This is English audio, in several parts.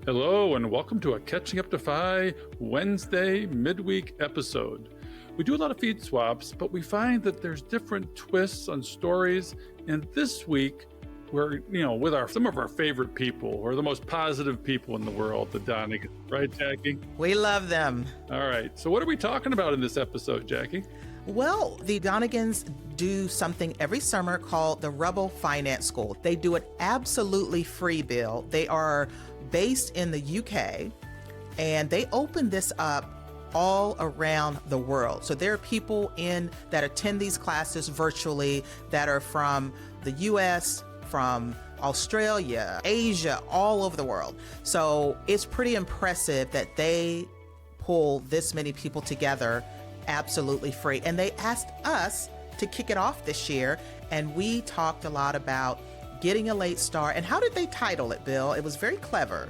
Hello, and welcome to a Catching Up to FI Wednesday midweek episode. We do a lot of feed swaps, but we find that there's different twists on stories. And this week, we're, with some of our favorite people, or the most positive people in the world, the Donegans. Right, Jackie? We love them. All right. So what are we talking about in this episode, Jackie? Well, the Donegans do something every summer called the Rebel Finance School. They do it absolutely free, Bill. They are based in the UK, and they open this up all around the world. So there are people that attend these classes virtually that are from the US, from Australia, Asia, all over the world. So it's pretty impressive that they pull this many people together absolutely free. And they asked us to kick it off this year, and we talked a lot about getting a late start. And how did they title it, Bill? It was very clever.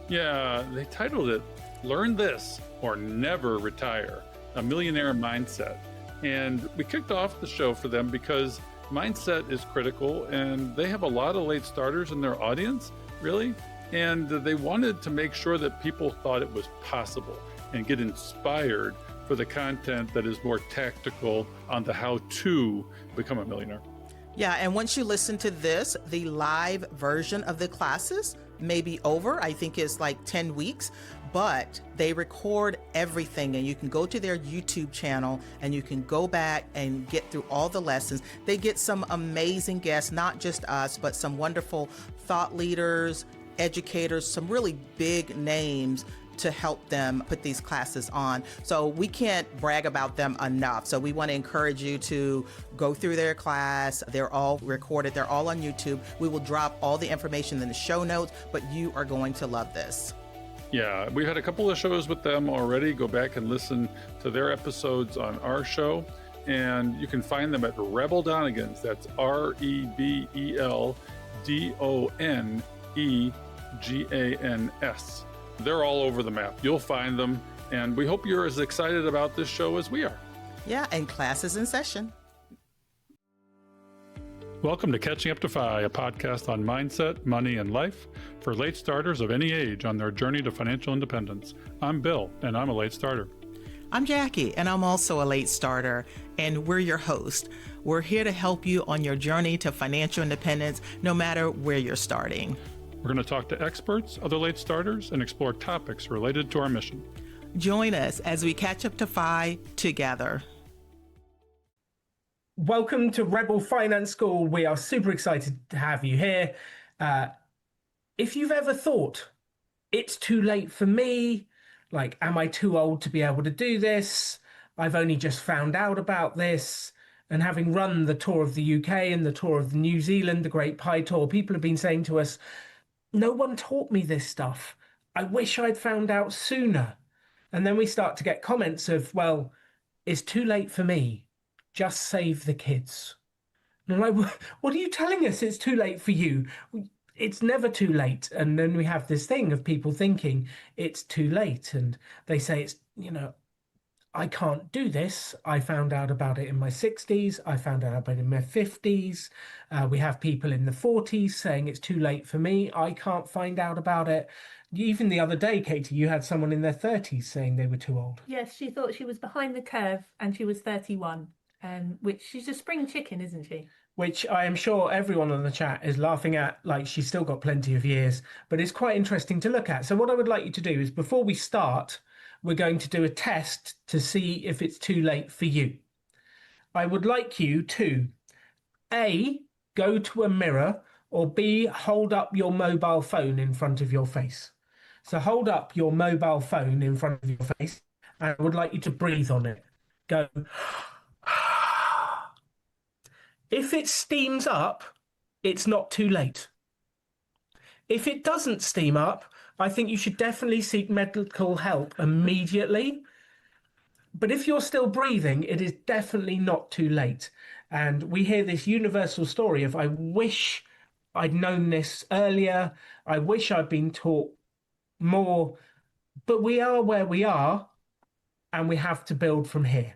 Yeah, they titled it Learn This or Never Retire, a Millionaire Mindset. And we kicked off the show for them because mindset is critical, and they have a lot of late starters in their audience, really. And they wanted to make sure that people thought it was possible and get inspired for the content that is more tactical on the how to become a millionaire. Yeah, and once you listen to this, the live version of the classes may be over. I think it's like 10 weeks, but they record everything, and you can go to their YouTube channel and you can go back and get through all the lessons. They get some amazing guests, not just us, but some wonderful thought leaders, educators, some really big names to help them put these classes on. So we can't brag about them enough. So we want to encourage you to go through their class. They're all recorded. They're all on YouTube. We will drop all the information in the show notes, but you are going to love this. Yeah, we've had a couple of shows with them already. Go back and listen to their episodes on our show. And you can find them at Rebel Donegans. That's REBELDONEGANS. They're all over the map. You'll find them. And we hope you're as excited about this show as we are. Yeah, and class is in session. Welcome to Catching Up to FI, a podcast on mindset, money, and life for late starters of any age on their journey to financial independence. I'm Bill, and I'm a late starter. I'm Jackie, and I'm also a late starter, and we're your host. We're here to help you on your journey to financial independence, no matter where you're starting. We're going to talk to experts, other late starters, and explore topics related to our mission. Join us as we catch up to FI together. Welcome to Rebel Finance School. We are super excited to have you here. If you've ever thought, it's too late for me, like, am I too old to be able to do this? I've only just found out about this. And having run the tour of the UK and the tour of New Zealand, the Great Pie Tour, people have been saying to us, no one taught me this stuff. I wish I'd found out sooner. And then we start to get comments of, well, it's too late for me. Just save the kids. And I'm like, what are you telling us? It's too late for you. It's never too late. And then we have this thing of people thinking it's too late. And they say it's, I can't do this. I found out about it in my 60s. I found out about it in my 50s. We have people in the 40s saying it's too late for me. I can't find out about it. Even the other day, Katie, you had someone in their 30s saying they were too old. Yes, she thought she was behind the curve and she was 31, which she's a spring chicken, isn't she? Which I am sure everyone on the chat is laughing at, like she's still got plenty of years, but it's quite interesting to look at. So what I would like you to do is, before we start, we're going to do a test to see if it's too late for you. I would like you to A, go to a mirror, or B, hold up your mobile phone in front of your face. So hold up your mobile phone in front of your face, and I would like you to breathe on it. Go. If it steams up, it's not too late. If it doesn't steam up, I think you should definitely seek medical help immediately. But if you're still breathing, it is definitely not too late. And we hear this universal story of, I wish I'd known this earlier. I wish I'd been taught more. But we are where we are, and we have to build from here.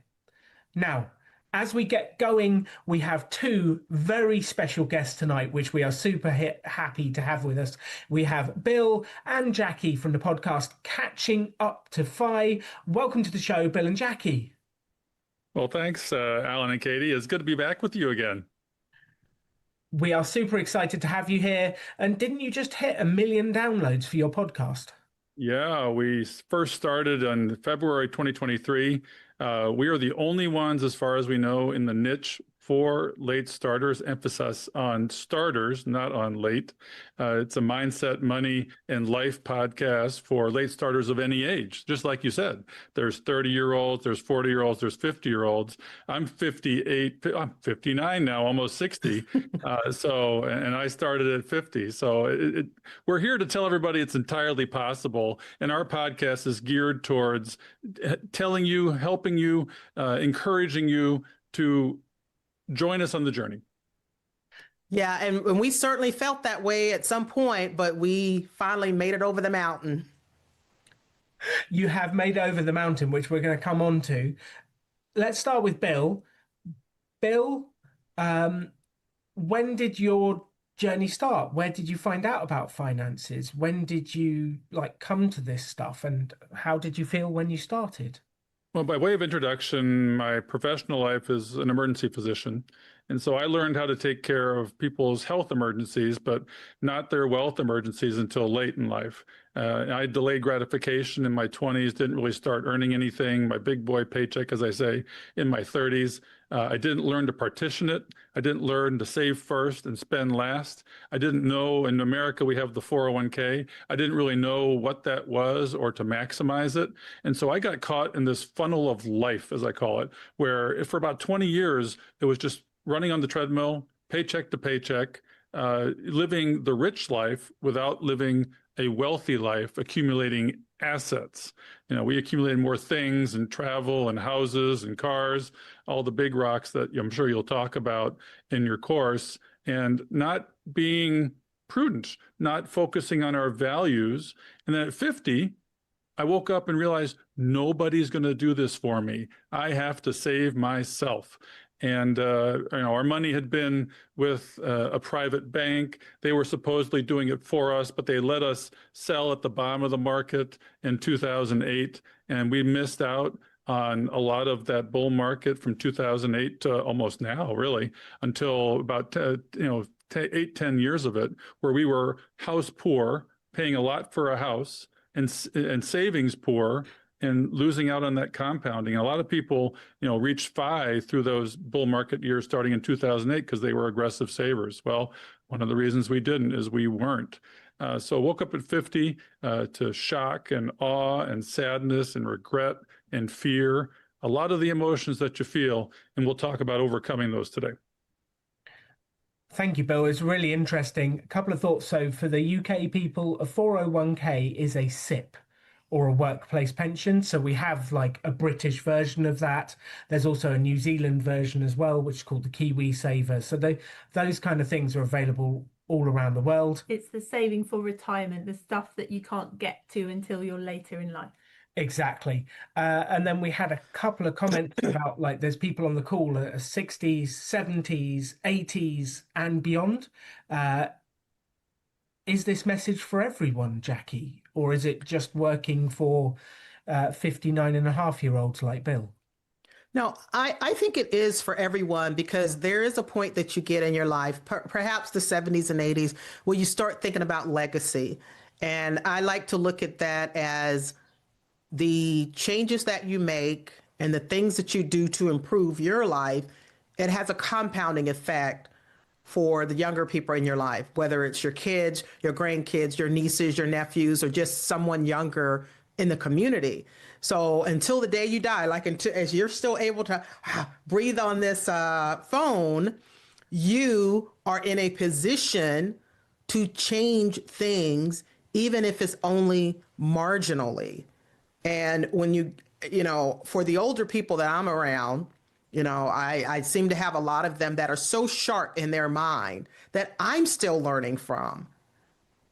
Now, As we get going, we have two very special guests tonight, which we are super happy to have with us. We have Bill and Jackie from the podcast Catching Up to Fi. Welcome to the show, Bill and Jackie. Well, thanks, Alan and Katie. It's good to be back with you again. We are super excited to have you here. And didn't you just hit 1 million downloads for your podcast? Yeah, we first started in February 2023. We are the only ones, as far as we know, in the niche for late starters, emphasis on starters, not on late. It's a mindset, money, and life podcast for late starters of any age. Just like you said, there's 30-year-olds, there's 40-year-olds, there's 50-year-olds. I'm 58, I'm 59 now, almost 60. And I started at 50. So we're here to tell everybody it's entirely possible. And our podcast is geared towards telling you, helping you, encouraging you to join us on the journey. Yeah, and we certainly felt that way at some point, but we finally made it over the mountain. You have made over the mountain, which we're going to come on to. Let's start with Bill. Bill, when did your journey start? Where did you find out about finances? When did you come to this stuff, and how did you feel when you started? Well, by way of introduction, my professional life is an emergency physician. And so I learned how to take care of people's health emergencies, but not their wealth emergencies until late in life. I delayed gratification in my 20s, didn't really start earning anything, my big boy paycheck, as I say, in my 30s. I didn't learn to partition it. I didn't learn to save first and spend last. I didn't know, in America, we have the 401k. I didn't really know what that was or to maximize it. And so I got caught in this funnel of life, as I call it, where for about 20 years, it was just running on the treadmill, paycheck to paycheck, living the rich life without living a wealthy life, accumulating assets. You know, we accumulated more things and travel and houses and cars, all the big rocks that I'm sure you'll talk about in your course, and not being prudent, not focusing on our values. And then at 50, I woke up and realized nobody's going to do this for me. I have to save myself. And our money had been with a private bank. They were supposedly doing it for us, but they let us sell at the bottom of the market in 2008, and we missed out on a lot of that bull market from 2008 to almost now, really, until about 8-10 years of it, where we were house poor, paying a lot for a house, and savings poor, and losing out on that compounding. A lot of people, reached FI through those bull market years starting in 2008 because they were aggressive savers. Well, one of the reasons we didn't is we weren't. So I woke up at 50 to shock and awe and sadness and regret and fear, a lot of the emotions that you feel, and we'll talk about overcoming those today. Thank you, Bill. It's really interesting. A couple of thoughts. So for the UK people, a 401k is a SIP, or a workplace pension. So we have a British version of that. There's also a New Zealand version as well, which is called the Kiwi Saver. So those kind of things are available all around the world. It's the saving for retirement, the stuff that you can't get to until you're later in life. Exactly. And then we had a couple of comments about there's people on the call at 60s, 70s, 80s and beyond. Is this message for everyone, Jackie? Or is it just working for 59-and-a-half-year-olds like Bill? No, I think it is for everyone, because there is a point that you get in your life, perhaps the 70s and 80s, where you start thinking about legacy. And I like to look at that as the changes that you make and the things that you do to improve your life. It has a compounding effect for the younger people in your life, whether it's your kids, your grandkids, your nieces, your nephews, or just someone younger in the community. So until the day you die, as you're still able to breathe on this phone, you are in a position to change things, even if it's only marginally. And when for the older people that I'm around, I seem to have a lot of them that are so sharp in their mind that I'm still learning from.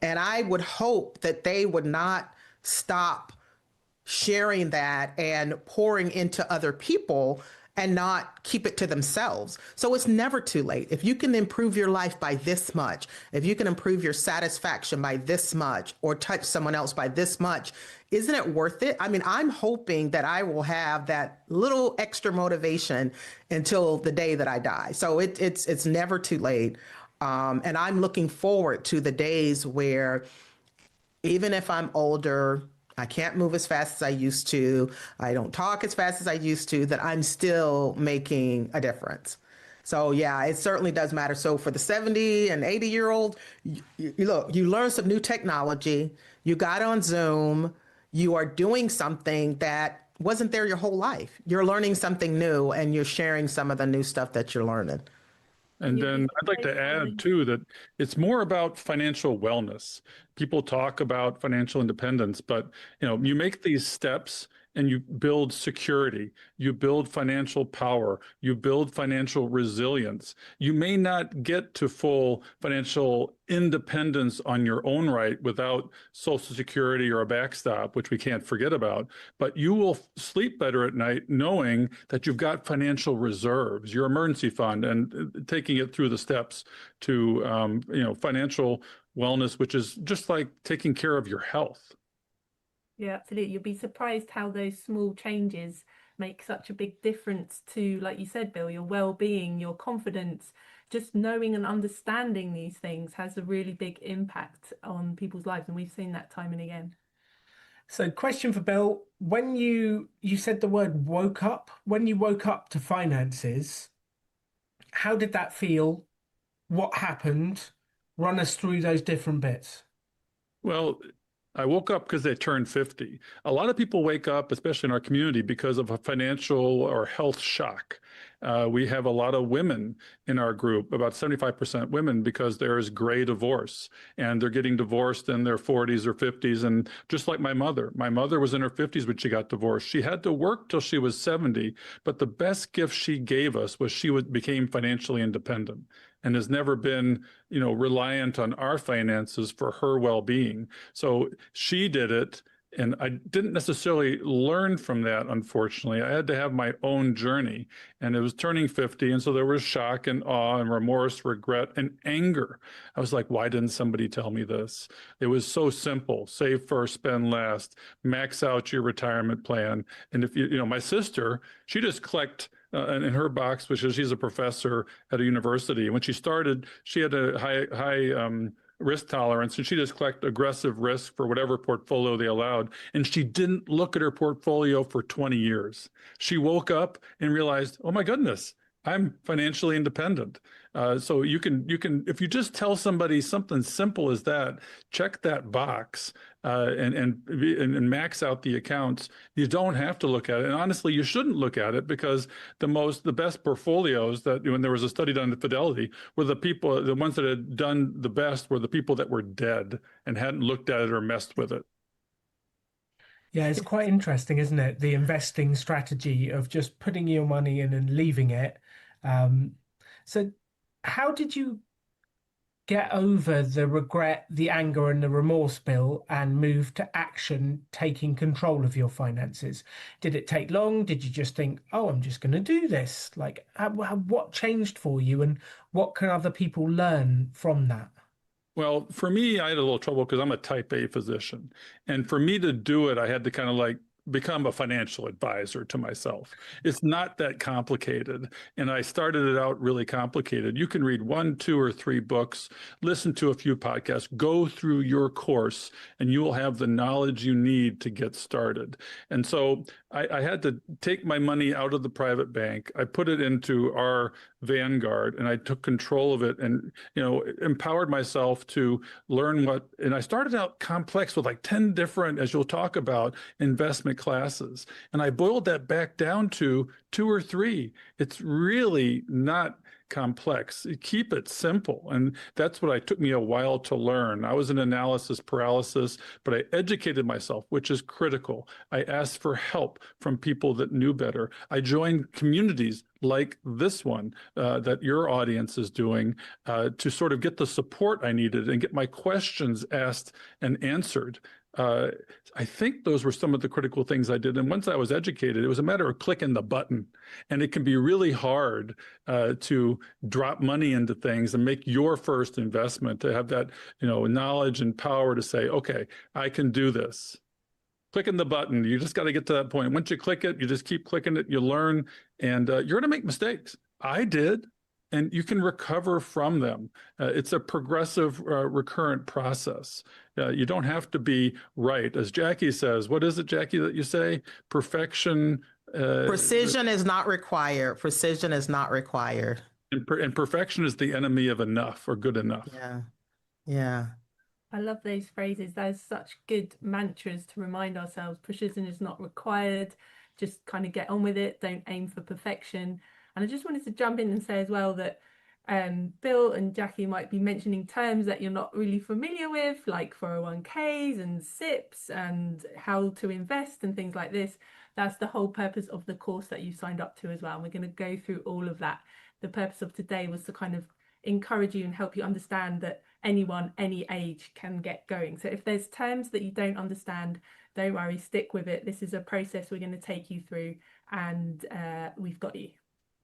And I would hope that they would not stop sharing that and pouring into other people and not keep it to themselves. So it's never too late. If you can improve your life by this much, if you can improve your satisfaction by this much, or touch someone else by this much, isn't it worth it? I mean, I'm hoping that I will have that little extra motivation until the day that I die. So it's never too late. And I'm looking forward to the days where even if I'm older, I can't move as fast as I used to, I don't talk as fast as I used to, that I'm still making a difference. So yeah, it certainly does matter. So for the 70 and 80-year-old, look, you learn some new technology, you got on Zoom, you are doing something that wasn't there your whole life. You're learning something new and you're sharing some of the new stuff that you're learning. And then I'd like to add too that it's more about financial wellness. People talk about financial independence, but you make these steps and you build security, you build financial power, you build financial resilience. You may not get to full financial independence on your own right without Social Security or a backstop, which we can't forget about, but you will sleep better at night knowing that you've got financial reserves, your emergency fund, and taking it through the steps to financial wellness, which is just like taking care of your health. Yeah, absolutely. You'll be surprised how those small changes make such a big difference to, like you said, Bill, your well-being, your confidence. Just knowing and understanding these things has a really big impact on people's lives, and we've seen that time and again. So, question for Bill: when you said the word woke up, when you woke up to finances, how did that feel? What happened? Run us through those different bits. Well, I woke up because they turned 50. A lot of people wake up, especially in our community, because of a financial or health shock. We have a lot of women in our group, about 75% women, because there is gray divorce and they're getting divorced in their 40s or 50s. And just like my mother was in her 50s when she got divorced. She had to work till she was 70, but the best gift she gave us was she became financially independent and has never been, reliant on our finances for her well-being. So she did it. And I didn't necessarily learn from that, unfortunately. I had to have my own journey, and it was turning 50. And so there was shock and awe and remorse, regret, and anger. I was like, why didn't somebody tell me this? It was so simple. Save first, spend last, max out your retirement plan. And if my sister, she just collect in her box, which is she's a professor at a university. And when she started, she had a high risk tolerance, and she just collect aggressive risk for whatever portfolio they allowed. And she didn't look at her portfolio for 20 years. She woke up and realized, oh my goodness, I'm financially independent. So you can, if you just tell somebody something simple as that, check that box and max out the accounts. You don't have to look at it. And honestly, you shouldn't look at it, because the best portfolios that, when there was a study done at Fidelity, were the ones that had done the best were the people that were dead and hadn't looked at it or messed with it. Yeah, it's quite interesting, isn't it? The investing strategy of just putting your money in and leaving it. So how did you get over the regret, the anger, and the remorse, Bill, and move to action, taking control of your finances? Did it take long? Did you just think, oh, I'm just going to do this? Like, what changed for you, and what can other people learn from that? Well, for me, I had a little trouble because I'm a type A physician. And for me to do it, I had to kind of like become a financial advisor to myself. It's not that complicated. And I started it out really complicated. You can read 1, 2, or 3 books, listen to a few podcasts, go through your course, and you will have the knowledge you need to get started. And so I had to take my money out of the private bank. I put it into our Vanguard, and I took control of it, and empowered myself to learn and I started out complex with like 10 different, as you'll talk about, investment classes. And I boiled that back down to 2 or 3. It's really not complex. Keep it simple. And that's what took me a while to learn. I was in analysis paralysis, but I educated myself, which is critical. I asked for help from people that knew better. I joined communities like this one that your audience is doing to sort of get the support I needed and get my questions asked and answered. I think those were some of the critical things I did. And once I was educated, it was a matter of clicking the button. And it can be really hard to drop money into things and make your first investment, to have that, knowledge and power to say, okay, I can do this. Clicking the button, you just got to get to that point. Once you click it, you just keep clicking it, you learn, and you're going to make mistakes. I did. And you can recover from them. It's a progressive, recurrent process. You don't have to be right. As Jackie says, what is it, Jackie, that you say? Perfection. Precision is not required. Precision is not required. And perfection is the enemy of enough or good enough. Yeah. Yeah. I love those phrases. Those such good mantras to remind ourselves. Precision is not required. Just kind of get on with it. Don't aim for perfection. And I just wanted to jump in and say as well that Bill and Jackie might be mentioning terms that you're not really familiar with, like 401ks and SIPs and how to invest and things like this. That's the whole purpose of the course that you signed up to as well. And we're going to go through all of that. The purpose of today was to kind of encourage you and help you understand that anyone, any age can get going. So if there's terms that you don't understand, don't worry, stick with it. This is a process we're going to take you through, and we've got you.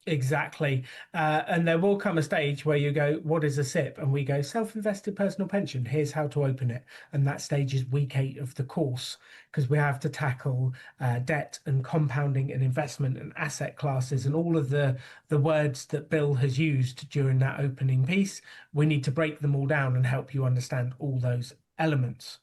Exactly. And there will come a stage where you go, what is a SIP? And we go, self-invested personal pension. Here's how to open it. And that stage is week 8 of the course, because we have to tackle debt and compounding and investment and asset classes and all of the words that Bill has used during that opening piece. We need to break them all down and help you understand all those elements.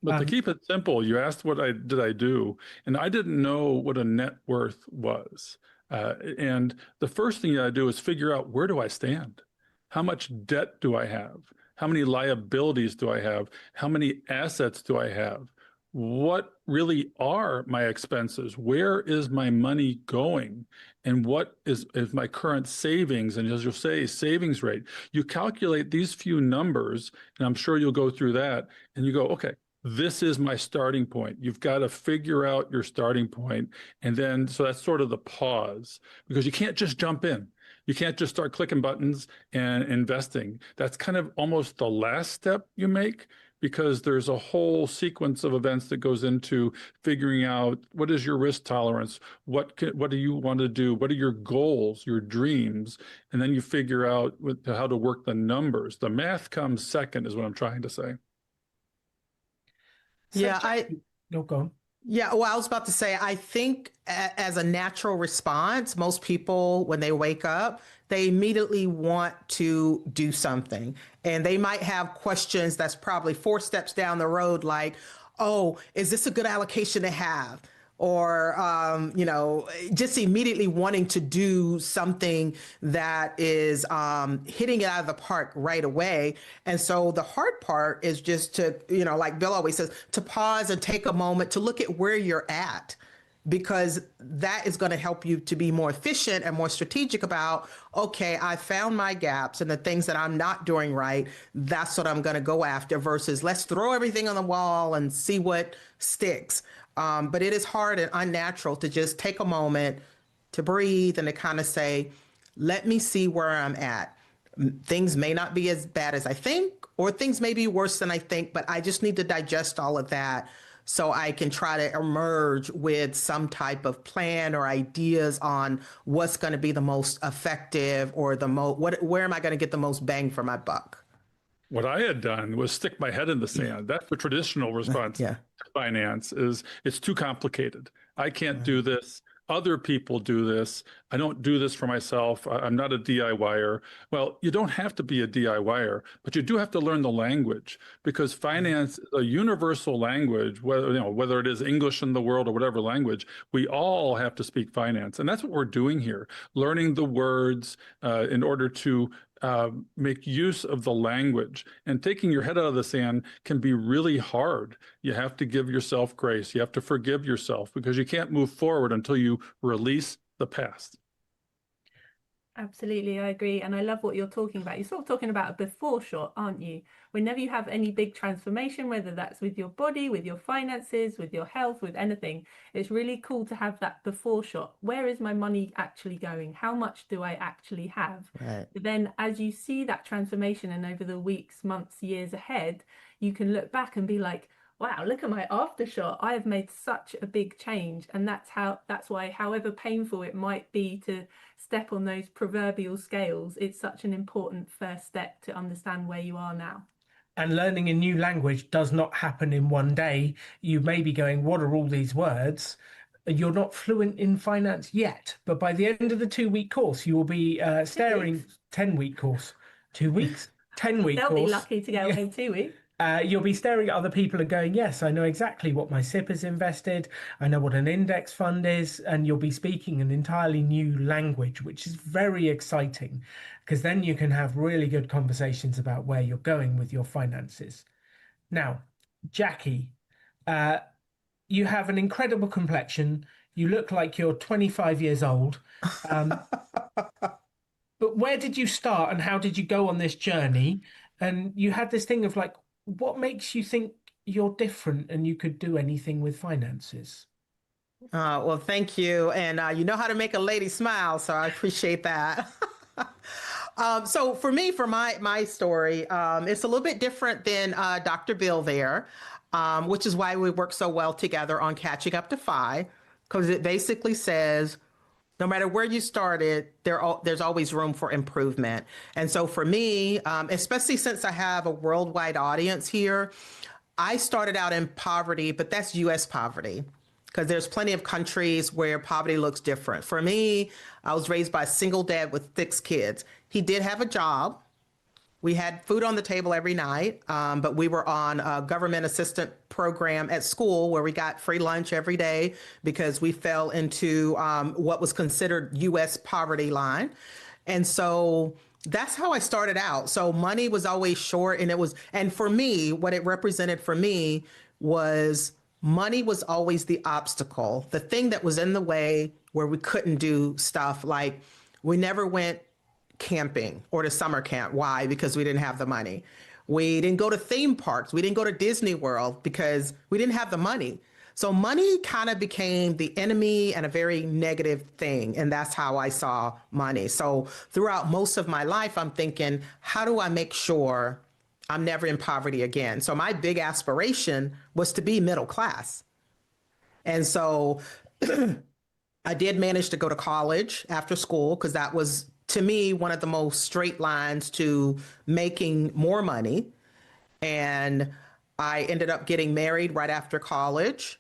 But to keep it simple, you asked what I do, and I didn't know what a net worth was. And the first thing I do is figure out, where do I stand? How much debt do I have? How many liabilities do I have? How many assets do I have? What really are my expenses? Where is my money going? And what is my current savings? And as you'll say, savings rate. You calculate these few numbers, and I'm sure you'll go through that, and you go, okay, this is my starting point. You've got to figure out your starting point. And then, so that's sort of the pause, because you can't just jump in. You can't just start clicking buttons and investing. That's kind of almost the last step you make, because there's a whole sequence of events that goes into figuring out, what is your risk tolerance? What do you want to do? What are your goals, your dreams? And then you figure out how to work the numbers. The math comes second, is what I'm trying to say. Yeah, go on. Yeah, well, I was about to say, I think as a natural response, most people, when they wake up, they immediately want to do something. And they might have questions that's probably 4 steps down the road, like, oh, is this a good allocation to have? Or, just immediately wanting to do something that is hitting it out of the park right away. And so the hard part is just to, like Bill always says, to pause and take a moment to look at where you're at, because that is going to help you to be more efficient and more strategic about, okay, I found my gaps and the things that I'm not doing right. That's what I'm going to go after, versus let's throw everything on the wall and see what sticks. But it is hard and unnatural to just take a moment to breathe and to kind of say, let me see where I'm at. Things may not be as bad as I think, or things may be worse than I think, but I just need to digest all of that so I can try to emerge with some type of plan or ideas on what's going to be the most effective, or where am I going to get the most bang for my buck. What I had done was stick my head in the sand. That's the traditional response to finance, is it's too complicated. I can't do this. Other people do this. I don't do this for myself. I'm not a DIYer. Well, you don't have to be a DIYer, but you do have to learn the language, because finance is a universal language, whether it is English in the world or whatever language, we all have to speak finance. And that's what we're doing here, learning the words in order to make use of the language. And taking your head out of the sand can be really hard. You have to give yourself grace. You have to forgive yourself, because you can't move forward until you release the past. Absolutely, I agree. And I love what you're talking about. You're sort of talking about a before shot, aren't you? Whenever you have any big transformation, whether that's with your body, with your finances, with your health, with anything, it's really cool to have that before shot. Where is my money actually going? How much do I actually have? Right. But then as you see that transformation, and over the weeks, months, years ahead, you can look back and be like, wow, look at my aftershock. I have made such a big change. And that's why, however painful it might be to step on those proverbial scales, it's such an important first step to understand where you are now. And learning a new language does not happen in one day. You may be going, what are all these words? You're not fluent in finance yet, but by the end of the 2 week course, you will be staring 10 week course, 2 weeks, 10 week They'll course. be lucky to get away 2 weeks. You'll be staring at other people and going, yes, I know exactly what my SIP is invested. I know what an index fund is. And you'll be speaking an entirely new language, which is very exciting because then you can have really good conversations about where you're going with your finances. Now, Jackie, you have an incredible complexion. You look like you're 25 years old. But where did you start and how did you go on this journey? And you had this thing of like, what makes you think you're different and you could do anything with finances? Well, thank you. And you know how to make a lady smile, so I appreciate that. So for me, for my story, it's a little bit different than Dr. Bill there, which is why we work so well together on Catching Up to FI, because it basically says, no matter where you started, there's always room for improvement. And so for me, especially since I have a worldwide audience here, I started out in poverty, but that's US poverty, because there's plenty of countries where poverty looks different. For me, I was raised by a single dad with 6 kids. He did have a job. We had food on the table every night, but we were on a government assistant program at school where we got free lunch every day because we fell into what was considered U.S. poverty line. And so that's how I started out. So money was always short, and for me, what it represented for me was money was always the obstacle, the thing that was in the way where we couldn't do stuff. Like we never went camping or to summer camp. Why? Because we didn't have the money. We didn't go to theme parks. We didn't go to Disney World because we didn't have the money. So money kind of became the enemy and a very negative thing. And that's how I saw money. So throughout most of my life, I'm thinking, how do I make sure I'm never in poverty again? So my big aspiration was to be middle class. And so I did manage to go to college after school because that was, to me, one of the most straight lines to making more money. And I ended up getting married right after college.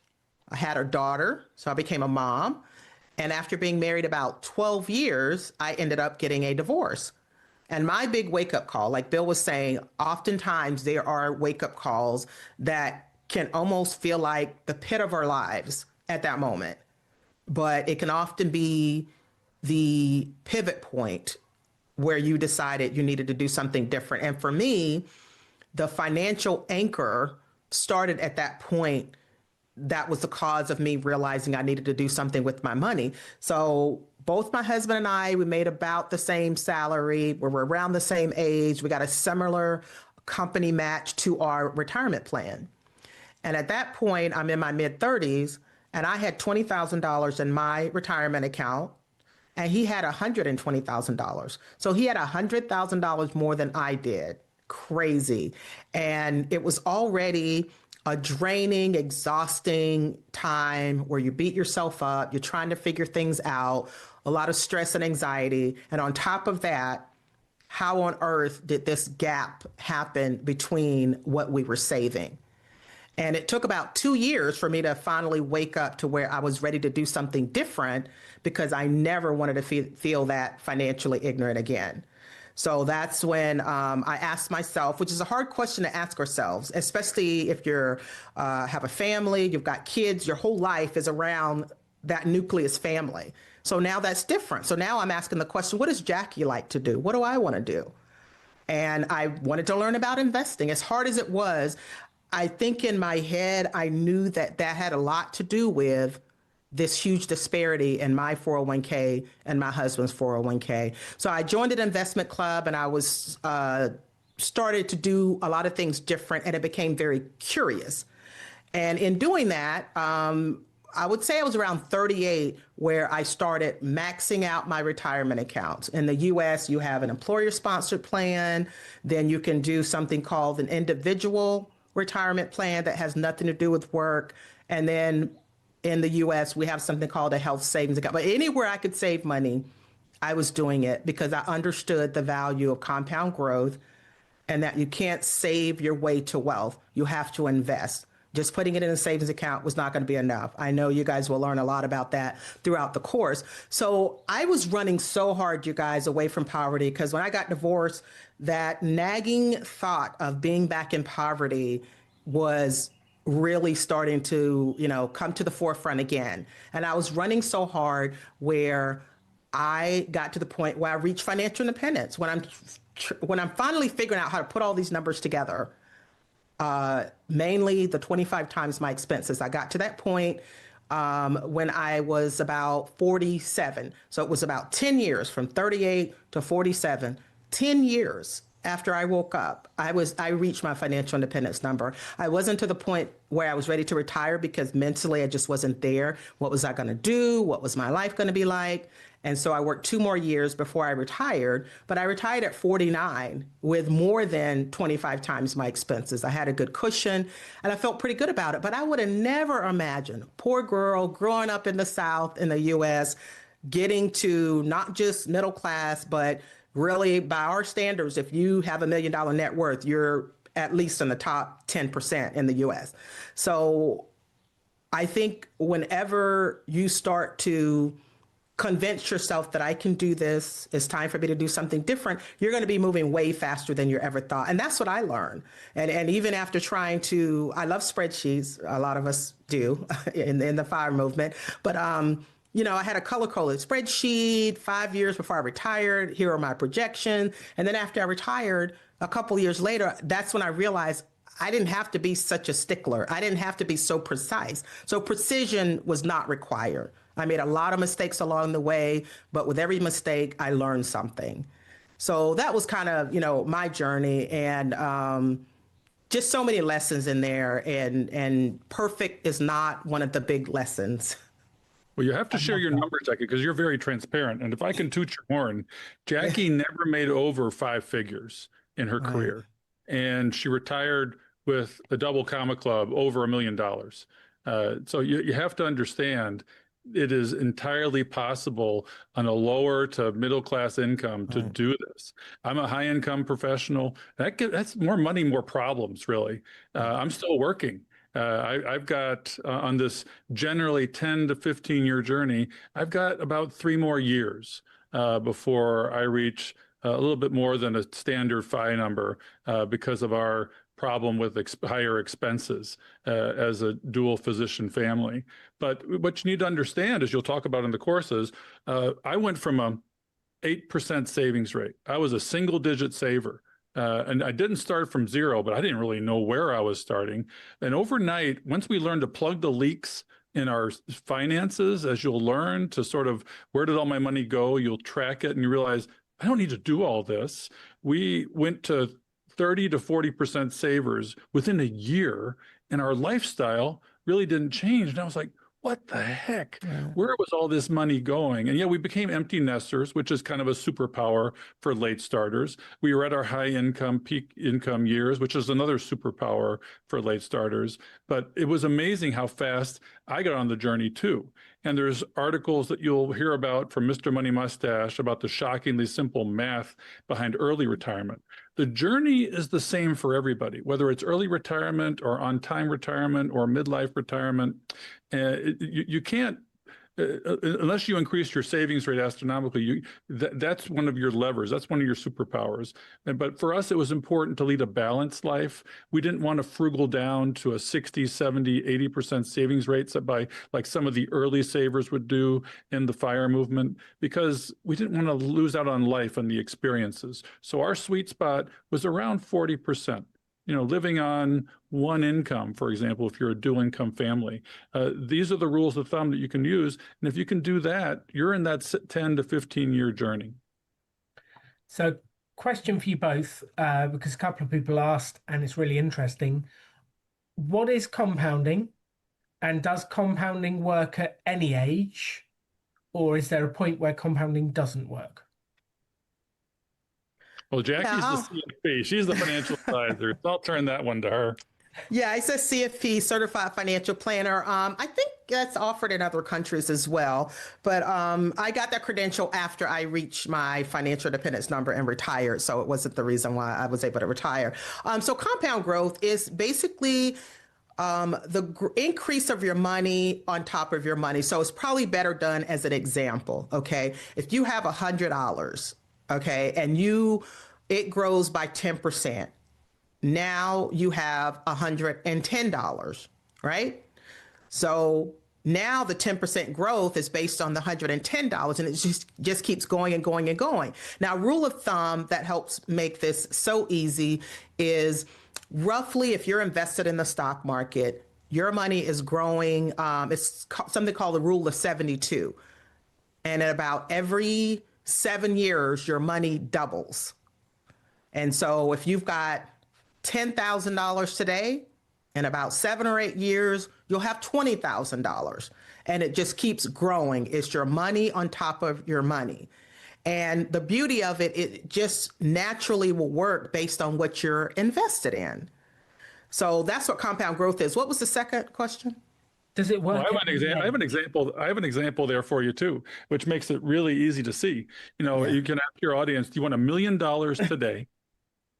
I had a daughter, so I became a mom. And after being married about 12 years, I ended up getting a divorce. And my big wake-up call, like Bill was saying, oftentimes there are wake-up calls that can almost feel like the pit of our lives at that moment. But it can often be the pivot point where you decided you needed to do something different. And for me, the financial anchor started at that point. That was the cause of me realizing I needed to do something with my money. So both my husband and I, we made about the same salary. We were around the same age. We got a similar company match to our retirement plan. And at that point, I'm in my mid 30s and I had $20,000 in my retirement account. And he had $120,000. So he had $100,000 more than I did. Crazy. And it was already a draining, exhausting time where you beat yourself up. You're trying to figure things out, a lot of stress and anxiety. And on top of that, how on earth did this gap happen between what we were saving? And it took about 2 years for me to finally wake up to where I was ready to do something different because I never wanted to feel that financially ignorant again. So that's when I asked myself, which is a hard question to ask ourselves, especially if you have a family, you've got kids, your whole life is around that nucleus family. So now that's different. So now I'm asking the question, what does Jackie like to do? What do I want to do? And I wanted to learn about investing. As hard as it was, I think in my head, I knew that that had a lot to do with this huge disparity in my 401k and my husband's 401k. So I joined an investment club and I was started to do a lot of things different, and it became very curious. And in doing that, I would say I was around 38 where I started maxing out my retirement accounts. In the US, you have an employer-sponsored plan. Then you can do something called an individual retirement plan that has nothing to do with work. And then in the US, we have something called a health savings account. But anywhere I could save money, I was doing it because I understood the value of compound growth and that you can't save your way to wealth. You have to invest. Just putting it in a savings account was not going to be enough. I know you guys will learn a lot about that throughout the course. So I was running so hard, you guys, away from poverty, because when I got divorced, that nagging thought of being back in poverty was really starting to, come to the forefront again. And I was running so hard where I got to the point where I reached financial independence. When I'm finally figuring out how to put all these numbers together, mainly the 25 times my expenses. I got to that point when I was about 47. So it was about 10 years, from 38 to 47, 10 years after I woke up, I reached my financial independence number. I wasn't to the point where I was ready to retire because mentally I just wasn't there. What was I going to do? What was my life going to be like? And so I worked 2 more years before I retired, but I retired at 49 with more than 25 times my expenses. I had a good cushion and I felt pretty good about it, but I would have never imagined, poor girl growing up in the South in the US, getting to not just middle class, but really by our standards, if you have $1 million net worth, you're at least in the top 10% in the US. So I think whenever you start to convince yourself that I can do this, it's time for me to do something different, you're going to be moving way faster than you ever thought. And that's what I learned. And even after trying to, I love spreadsheets, a lot of us do in the FIRE movement, but I had a color-coded spreadsheet 5 years before I retired. Here are my projections. And then after I retired, a couple years later, that's when I realized I didn't have to be such a stickler. I didn't have to be so precise. So precision was not required. I made a lot of mistakes along the way, but with every mistake, I learned something. So that was kind of, my journey, and just so many lessons in there. And perfect is not one of the big lessons. Well, you have to share your numbers, Jackie, because you're very transparent. And if I can toot your horn, Jackie never made over 5 figures in her career. And she retired with a double comma club over $1 million. So you have to understand it is entirely possible on a lower to middle class income to do this. I'm a high income professional. That's more money, more problems, really. I'm still working. I've got on this generally 10 to 15 year journey, I've got about 3 more years before I reach a little bit more than a standard FI number because of our problem with higher expenses as a dual physician family. But what you need to understand, as you'll talk about in the courses, I went from a 8% savings rate. I was a single digit saver. And I didn't start from zero, but I didn't really know where I was starting. And overnight, once we learned to plug the leaks in our finances, as you'll learn to sort of, where did all my money go? You'll track it and you realize, I don't need to do all this. We went to 30 to 40% savers within a year, and our lifestyle really didn't change. And I was like, what the heck? Where was all this money going? And yeah, we became empty nesters, which is kind of a superpower for late starters. We were at our high income, peak income years, which is another superpower for late starters. But it was amazing how fast I got on the journey too. And there's articles that you'll hear about from Mr. Money Mustache about the shockingly simple math behind early retirement. The journey is the same for everybody, whether it's early retirement or on-time retirement or midlife retirement. You can't, unless you increase your savings rate astronomically, that's one of your levers. That's one of your superpowers. But for us, it was important to lead a balanced life. We didn't want to frugal down to a 60, 70, 80% savings rate by like some of the early savers would do in the FIRE movement, because we didn't want to lose out on life and the experiences. So our sweet spot was around 40%. Living on one income, for example, if you're a dual income family. These are the rules of thumb that you can use. And if you can do that, you're in that 10 to 15 year journey. So question for you both, because a couple of people asked, and it's really interesting. What is compounding? And does compounding work at any age? Or is there a point where compounding doesn't work? Well, Jackie's the CFP. She's the financial advisor. So I'll turn that one to her. Yeah, it's a CFP, Certified Financial Planner. I think that's offered in other countries as well. But I got that credential after I reached my financial independence number and retired. So it wasn't the reason why I was able to retire. So compound growth is basically the increase of your money on top of your money. So it's probably better done as an example. Okay. If you have $100, okay, and it grows by 10%. Now you have $110, right? So now the 10% growth is based on the $110 and it just keeps going and going and going. Now, rule of thumb that helps make this so easy is roughly if you're invested in the stock market, your money is growing. It's something called the rule of 72. And at about every 7 years, your money doubles. And so if you've got $10,000 today, in about 7 or 8 years, you'll have $20,000. And it just keeps growing. It's your money on top of your money. And the beauty of it, it just naturally will work based on what you're invested in. So that's what compound growth is. What was the second question? Does it work? Well, I have an example. I have an example there for you too, which makes it really easy to see. You can ask your audience, do you want $1 million today?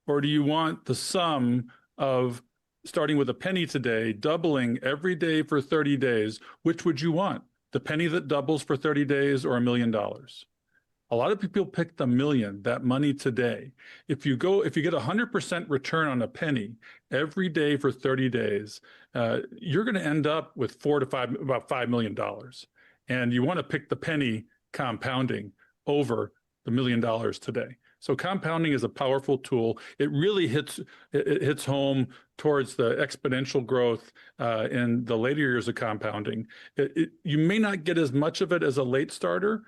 Or do you want the sum of starting with a penny today, doubling every day for 30 days? Which would you want? The penny that doubles for 30 days or $1 million? A lot of people pick the million, that money today. If you get 100% return on a penny every day for 30 days, you're going to end up with about $5 million. And you want to pick the penny compounding over the $1 million today. So compounding is a powerful tool. It really hits home towards the exponential growth in the later years of compounding. You may not get as much of it as a late starter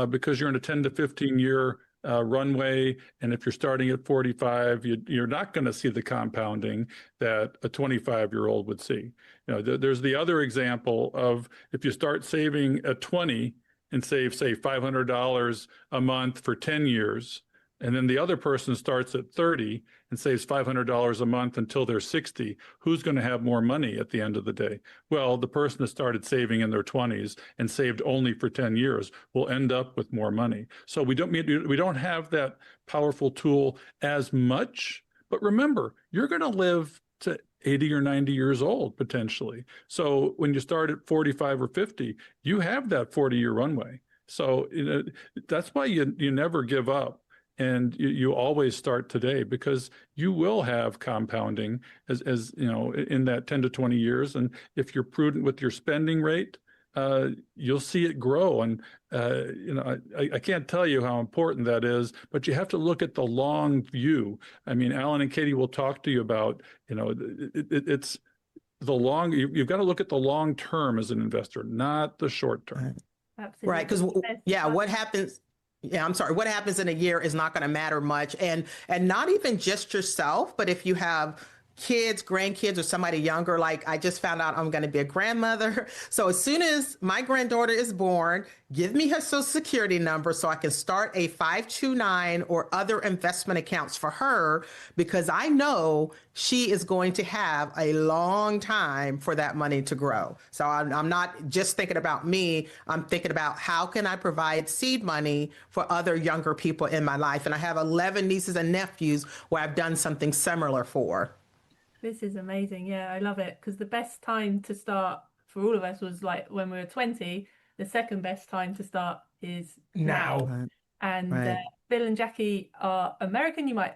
because you're in a 10 to 15 year runway. And if you're starting at 45, you're not going to see the compounding that a 25-year-old would see. There's the other example of if you start saving at 20 and save, say, $500 a month for 10 years, and then the other person starts at 30 and saves $500 a month until they're 60, who's going to have more money at the end of the day? Well, the person that started saving in their 20s and saved only for 10 years will end up with more money. So we don't have that powerful tool as much. But remember, you're going to live to 80 or 90 years old potentially. So when you start at 45 or 50, you have that 40-year runway. So that's why you never give up. And you always start today because you will have compounding as in that 10 to 20 years. And if you're prudent with your spending rate, you'll see it grow. And I can't tell you how important that is, but you have to look at the long view. I mean, Alan and Katie will talk to you about it's the long. You've got to look at the long term as an investor, not the short term. Absolutely. Right? Because what happens? Yeah, I'm sorry. What happens in a year is not going to matter much. And not even just yourself, but if you have kids, grandkids, or somebody younger, like I just found out I'm going to be a grandmother. So as soon as my granddaughter is born, give me her social security number so I can start a 529 or other investment accounts for her, because I know she is going to have a long time for that money to grow. So I'm not just thinking about me. I'm thinking about how can I provide seed money for other younger people in my life. And I have 11 nieces and nephews where I've done something similar for. This is amazing. Yeah, I love it, because the best time to start for all of us was like when we were 20. The second best time to start is now. Right. And Right. Bill and Jackie are American. You might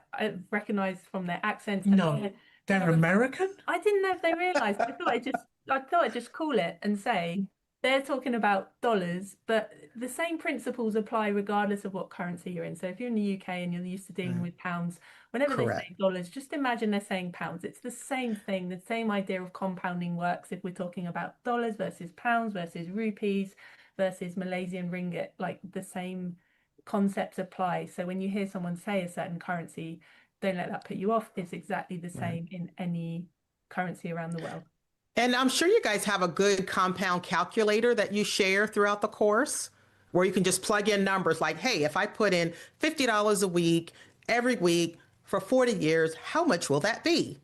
recognize from their accents. No, they're American? I didn't know if they realized. I thought I'd just call it and say they're talking about dollars, but the same principles apply regardless of what currency you're in. So if you're in the UK and you're used to dealing with pounds, whenever they say dollars, just imagine they're saying pounds. It's the same thing. The same idea of compounding works if we're talking about dollars versus pounds versus rupees versus Malaysian ringgit. Like the same concepts apply. So when you hear someone say a certain currency, don't let that put you off. It's exactly the same in any currency around the world. And I'm sure you guys have a good compound calculator that you share throughout the course where you can just plug in numbers like, hey, if I put in $50 a week, every week for 40 years, how much will that be?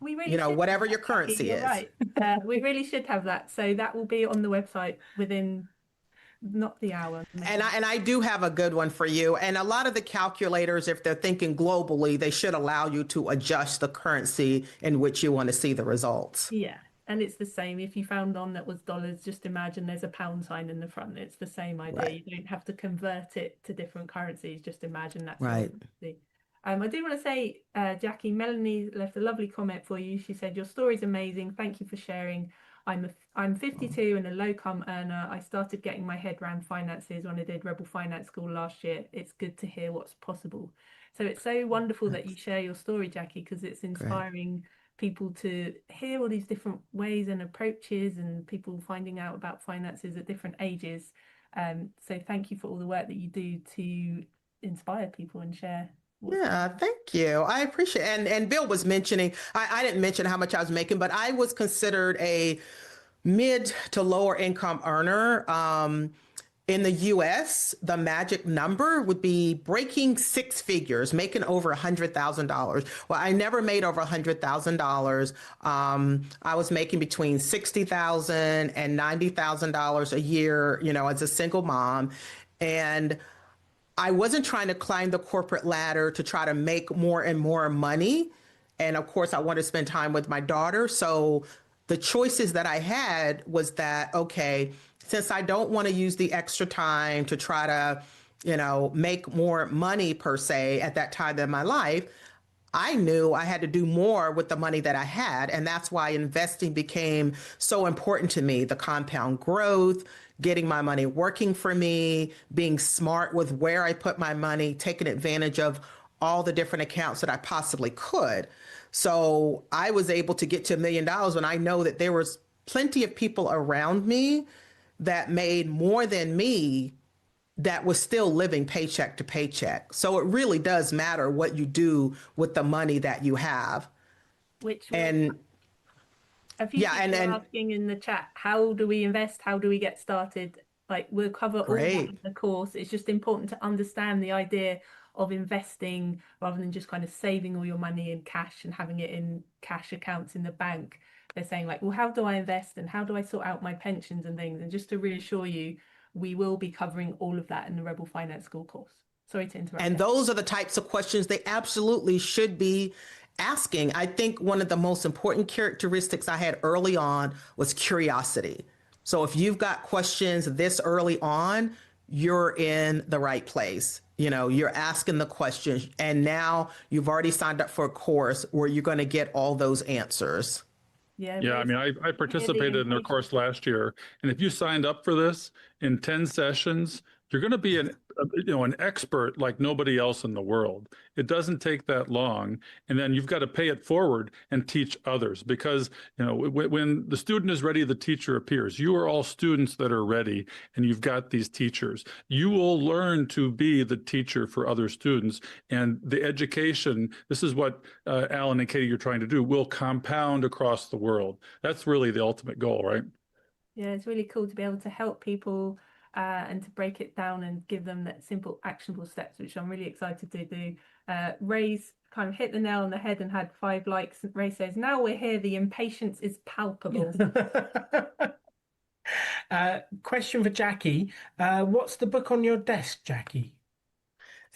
We really should have whatever that, your Jackie, currency you're is. right. We really should have that. So that will be on the website within not the hour. And I do have a good one for you. And a lot of the calculators, if they're thinking globally, they should allow you to adjust the currency in which you want to see the results. Yeah. And it's the same. If you found one that was dollars, just imagine there's a pound sign in the front. It's the same idea. Right. You don't have to convert it to different currencies. Just imagine that's Right. your currency. I do want to say, Jackie, Melanie left a lovely comment for you. She said, your story's amazing. Thank you for sharing. I'm 52 and a low-income earner. I started getting my head around finances when I did Rebel Finance School last year. It's good to hear what's possible. So it's so wonderful that you share your story, Jackie, because it's inspiring people to hear all these different ways and approaches and people finding out about finances at different ages. So thank you for all the work that you do to inspire people and share. Yeah, thank you. I appreciate it. And Bill was mentioning, I didn't mention how much I was making, but I was considered a mid to lower income earner. In the US, the magic number would be breaking six figures, making over $100,000. Well, I never made over $100,000. I was making between $60,000 and $90,000 a year, as a single mom. And I wasn't trying to climb the corporate ladder to try to make more and more money. And of course, I wanted to spend time with my daughter. So the choices that I had was that, okay, since I don't want to use the extra time to try to, make more money per se at that time in my life, I knew I had to do more with the money that I had. And that's why investing became so important to me. The compound growth, getting my money working for me, being smart with where I put my money, taking advantage of all the different accounts that I possibly could. So I was able to get to $1 million when I know that there was plenty of people around me that made more than me that was still living paycheck to paycheck. So it really does matter what you do with the money that you have. And a few people are asking in the chat, how do we invest? How do we get started? Like, we'll cover all that in the course. It's just important to understand the idea of investing rather than just kind of saving all your money in cash and having it in cash accounts in the bank. They're saying like, well, how do I invest and how do I sort out my pensions and things? And just to reassure you, we will be covering all of that in the Rebel Finance School course. Sorry to interrupt. And those are the types of questions they absolutely should be asking. I think one of the most important characteristics I had early on was curiosity. So if you've got questions this early on, you're in the right place. You're asking the questions, and now you've already signed up for a course where you're going to get all those answers. Yeah, I mean, I participated in their course last year, and if you signed up for this in 10 sessions, you're going to be an expert like nobody else in the world. It doesn't take that long, and then you've got to pay it forward and teach others, because when the student is ready, the teacher appears. You are all students that are ready, and you've got these teachers. You will learn to be the teacher for other students, and the education, this is what Alan and Katie, you're trying to do, will compound across the world. That's really the ultimate goal, right? Yeah, it's really cool to be able to help people and to break it down and give them that simple actionable steps, which I'm really excited to do. Ray's kind of hit the nail on the head and had 5 likes. Ray says, now we're here, the impatience is palpable. Question for Jackie. What's the book on your desk, Jackie?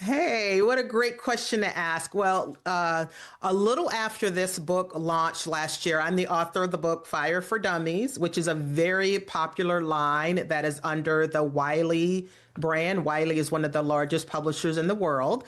Hey, what a great question to ask. Well, a little after this book launched last year, I'm the author of the book Fire for Dummies, which is a very popular line that is under the Wiley brand. Wiley is one of the largest publishers in the world.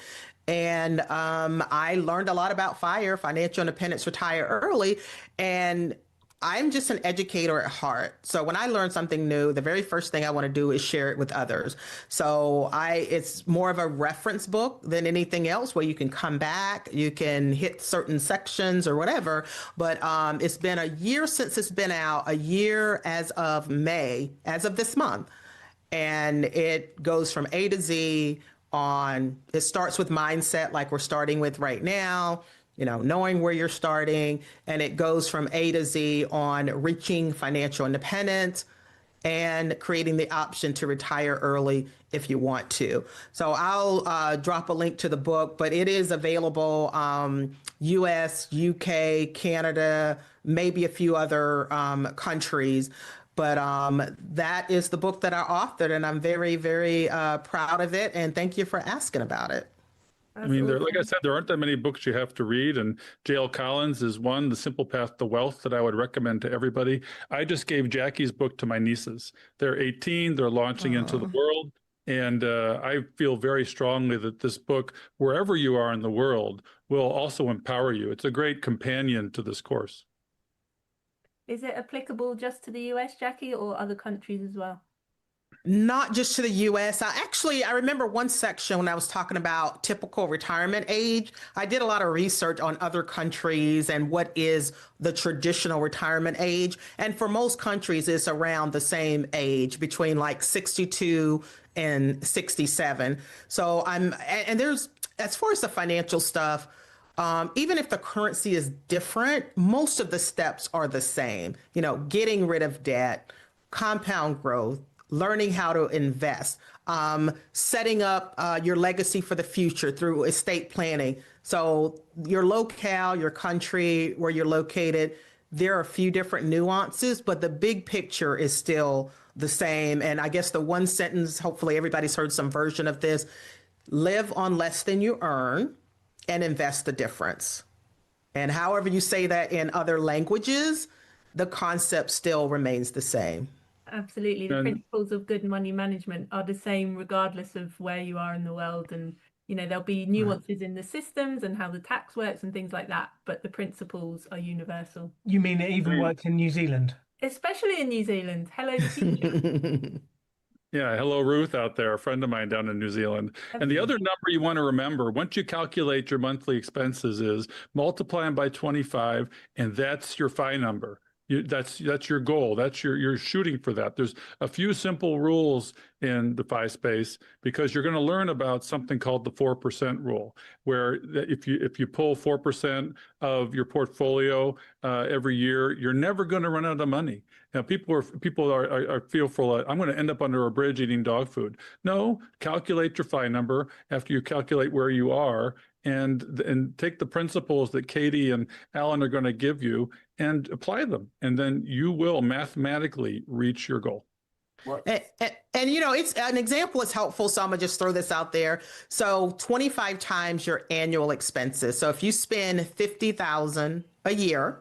And I learned a lot about FIRE, financial independence, retire early. And I'm just an educator at heart. So when I learn something new, the very first thing I want to do is share it with others. So it's more of a reference book than anything else, where you can come back, you can hit certain sections or whatever. But it's been a year since it's been out, a year as of May, as of this month. And it goes from A to Z it starts with mindset, like we're starting with right now, knowing where you're starting, and it goes from A to Z on reaching financial independence, and creating the option to retire early if you want to. So I'll drop a link to the book, but it is available US, UK, Canada, maybe a few other countries. But that is the book that I authored, and I'm very, very proud of it. And thank you for asking about it. I mean, like I said, there aren't that many books you have to read, and J.L. Collins is one, The Simple Path to Wealth, that I would recommend to everybody. I just gave Jackie's book to my nieces. They're 18, they're launching into the world, and I feel very strongly that this book, wherever you are in the world, will also empower you. It's a great companion to this course. Is it applicable just to the US, Jackie, or other countries as well? Not just to the US. I remember one section when I was talking about typical retirement age. I did a lot of research on other countries and what is the traditional retirement age. And for most countries, it's around the same age, between like 62 and 67. So there's, as far as the financial stuff, even if the currency is different, most of the steps are the same. You know, getting rid of debt, compound growth, learning how to invest, setting up your legacy for the future through estate planning. So your locale, your country, where you're located, there are a few different nuances, but the big picture is still the same. And I guess the one sentence, hopefully everybody's heard some version of this: live on less than you earn and invest the difference. And however you say that in other languages, the concept still remains the same. Absolutely. The principles of good money management are the same regardless of where you are in the world. And, you know, there'll be nuances in the systems and how the tax works and things like that, but the principles are universal. You mean it even works in New Zealand? Especially in New Zealand. Hello, the future. Yeah, hello, Ruth out there, a friend of mine down in New Zealand. And the other number you want to remember, once you calculate your monthly expenses, is multiply them by 25, and that's your FI number. That's your goal. That's you're shooting for that. There's a few simple rules in the FI space, because you're going to learn about something called the 4% rule, where if you pull 4% of your portfolio every year, you're never going to run out of money. Now, people are fearful. I'm going to end up under a bridge eating dog food. No, calculate your FI number after you calculate where you are, and take the principles that Katie and Alan are going to give you and apply them, and then you will mathematically reach your goal. And you know, it's an example is helpful, so I'm gonna just throw this out there. So 25 times your annual expenses. So if you spend 50,000 a year,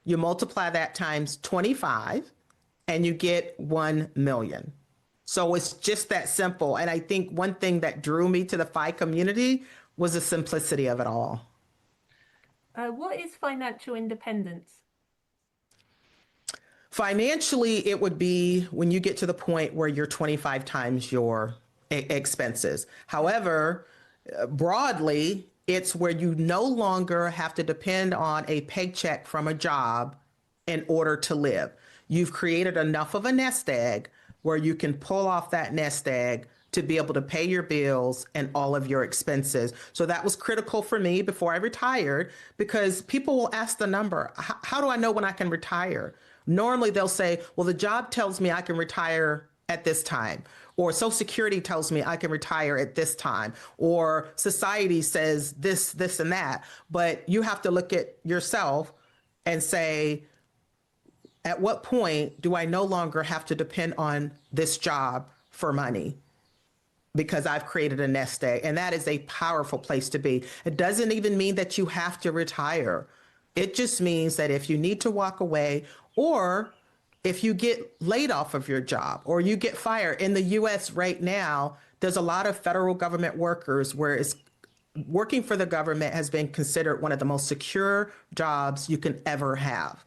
you multiply that times 25, and you get 1 million. So it's just that simple. And I think one thing that drew me to the FI community was the simplicity of it all. What is financial independence? Financially, it would be when you get to the point where you're 25 times your expenses. However, broadly, it's where you no longer have to depend on a paycheck from a job in order to live. You've created enough of a nest egg where you can pull off that nest egg to be able to pay your bills and all of your expenses. So that was critical for me before I retired, because people will ask the number. How do I know when I can retire? Normally they'll say, well, the job tells me I can retire at this time, or Social Security tells me I can retire at this time, or society says this, and that. But you have to look at yourself and say, at what point do I no longer have to depend on this job for money? Because I've created a nest egg, and that is a powerful place to be. It doesn't even mean that you have to retire. It just means that if you need to walk away, or if you get laid off of your job, or you get fired. In the US right now, there's a lot of federal government workers where working for the government has been considered one of the most secure jobs you can ever have.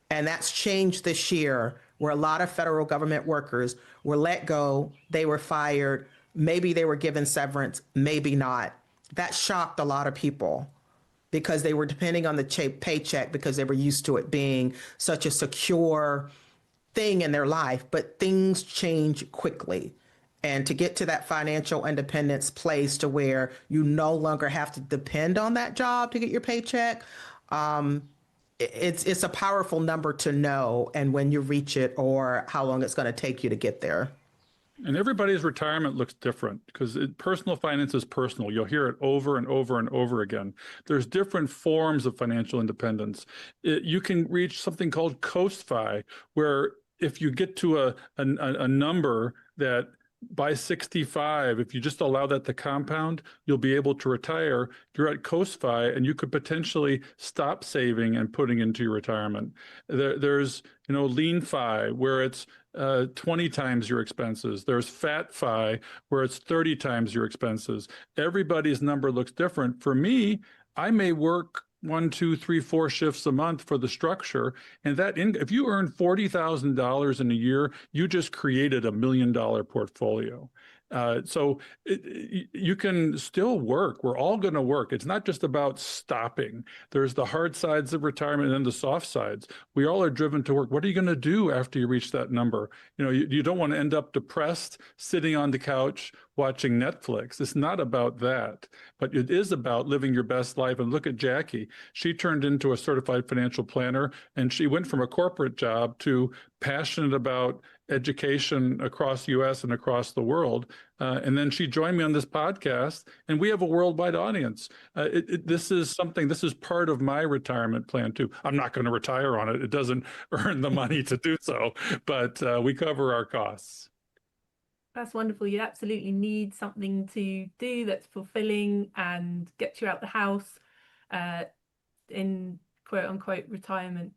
And that's changed this year, where a lot of federal government workers were let go, they were fired, maybe they were given severance, maybe not. That shocked a lot of people, because they were depending on the paycheck, because they were used to it being such a secure thing in their life. But things change quickly. And to get to that financial independence place to where you no longer have to depend on that job to get your paycheck, it's a powerful number to know, and when you reach it or how long it's going to take you to get there. And everybody's retirement looks different because personal finance is personal. You'll hear it over and over and over again. There's different forms of financial independence. You can reach something called ChooseFI, where if you get to a number that by 65, if you just allow that to compound, you'll be able to retire. You're at ChooseFI, and you could potentially stop saving and putting into your retirement. There's, LeanFi, where it's 20 times your expenses. There's FatFi, where it's 30 times your expenses. Everybody's number looks different. For me, I may work 1, 2, 3, 4 shifts a month for the structure. And if you earn $40,000 in a year, you just created $1 million portfolio. So you can still work. We're all going to work. It's not just about stopping. There's the hard sides of retirement and then the soft sides. We all are driven to work. What are you going to do after you reach that number? You don't want to end up depressed, sitting on the couch, watching Netflix. It's not about that, but it is about living your best life. And look at Jackie. She turned into a certified financial planner, and she went from a corporate job to passionate about education across the U.S. and across the world. And then she joined me on this podcast, and we have a worldwide audience. This is part of my retirement plan too. I'm not going to retire on it. It doesn't earn the money to do so, but we cover our costs. That's wonderful. You absolutely need something to do that's fulfilling and gets you out the house in quote unquote retirement.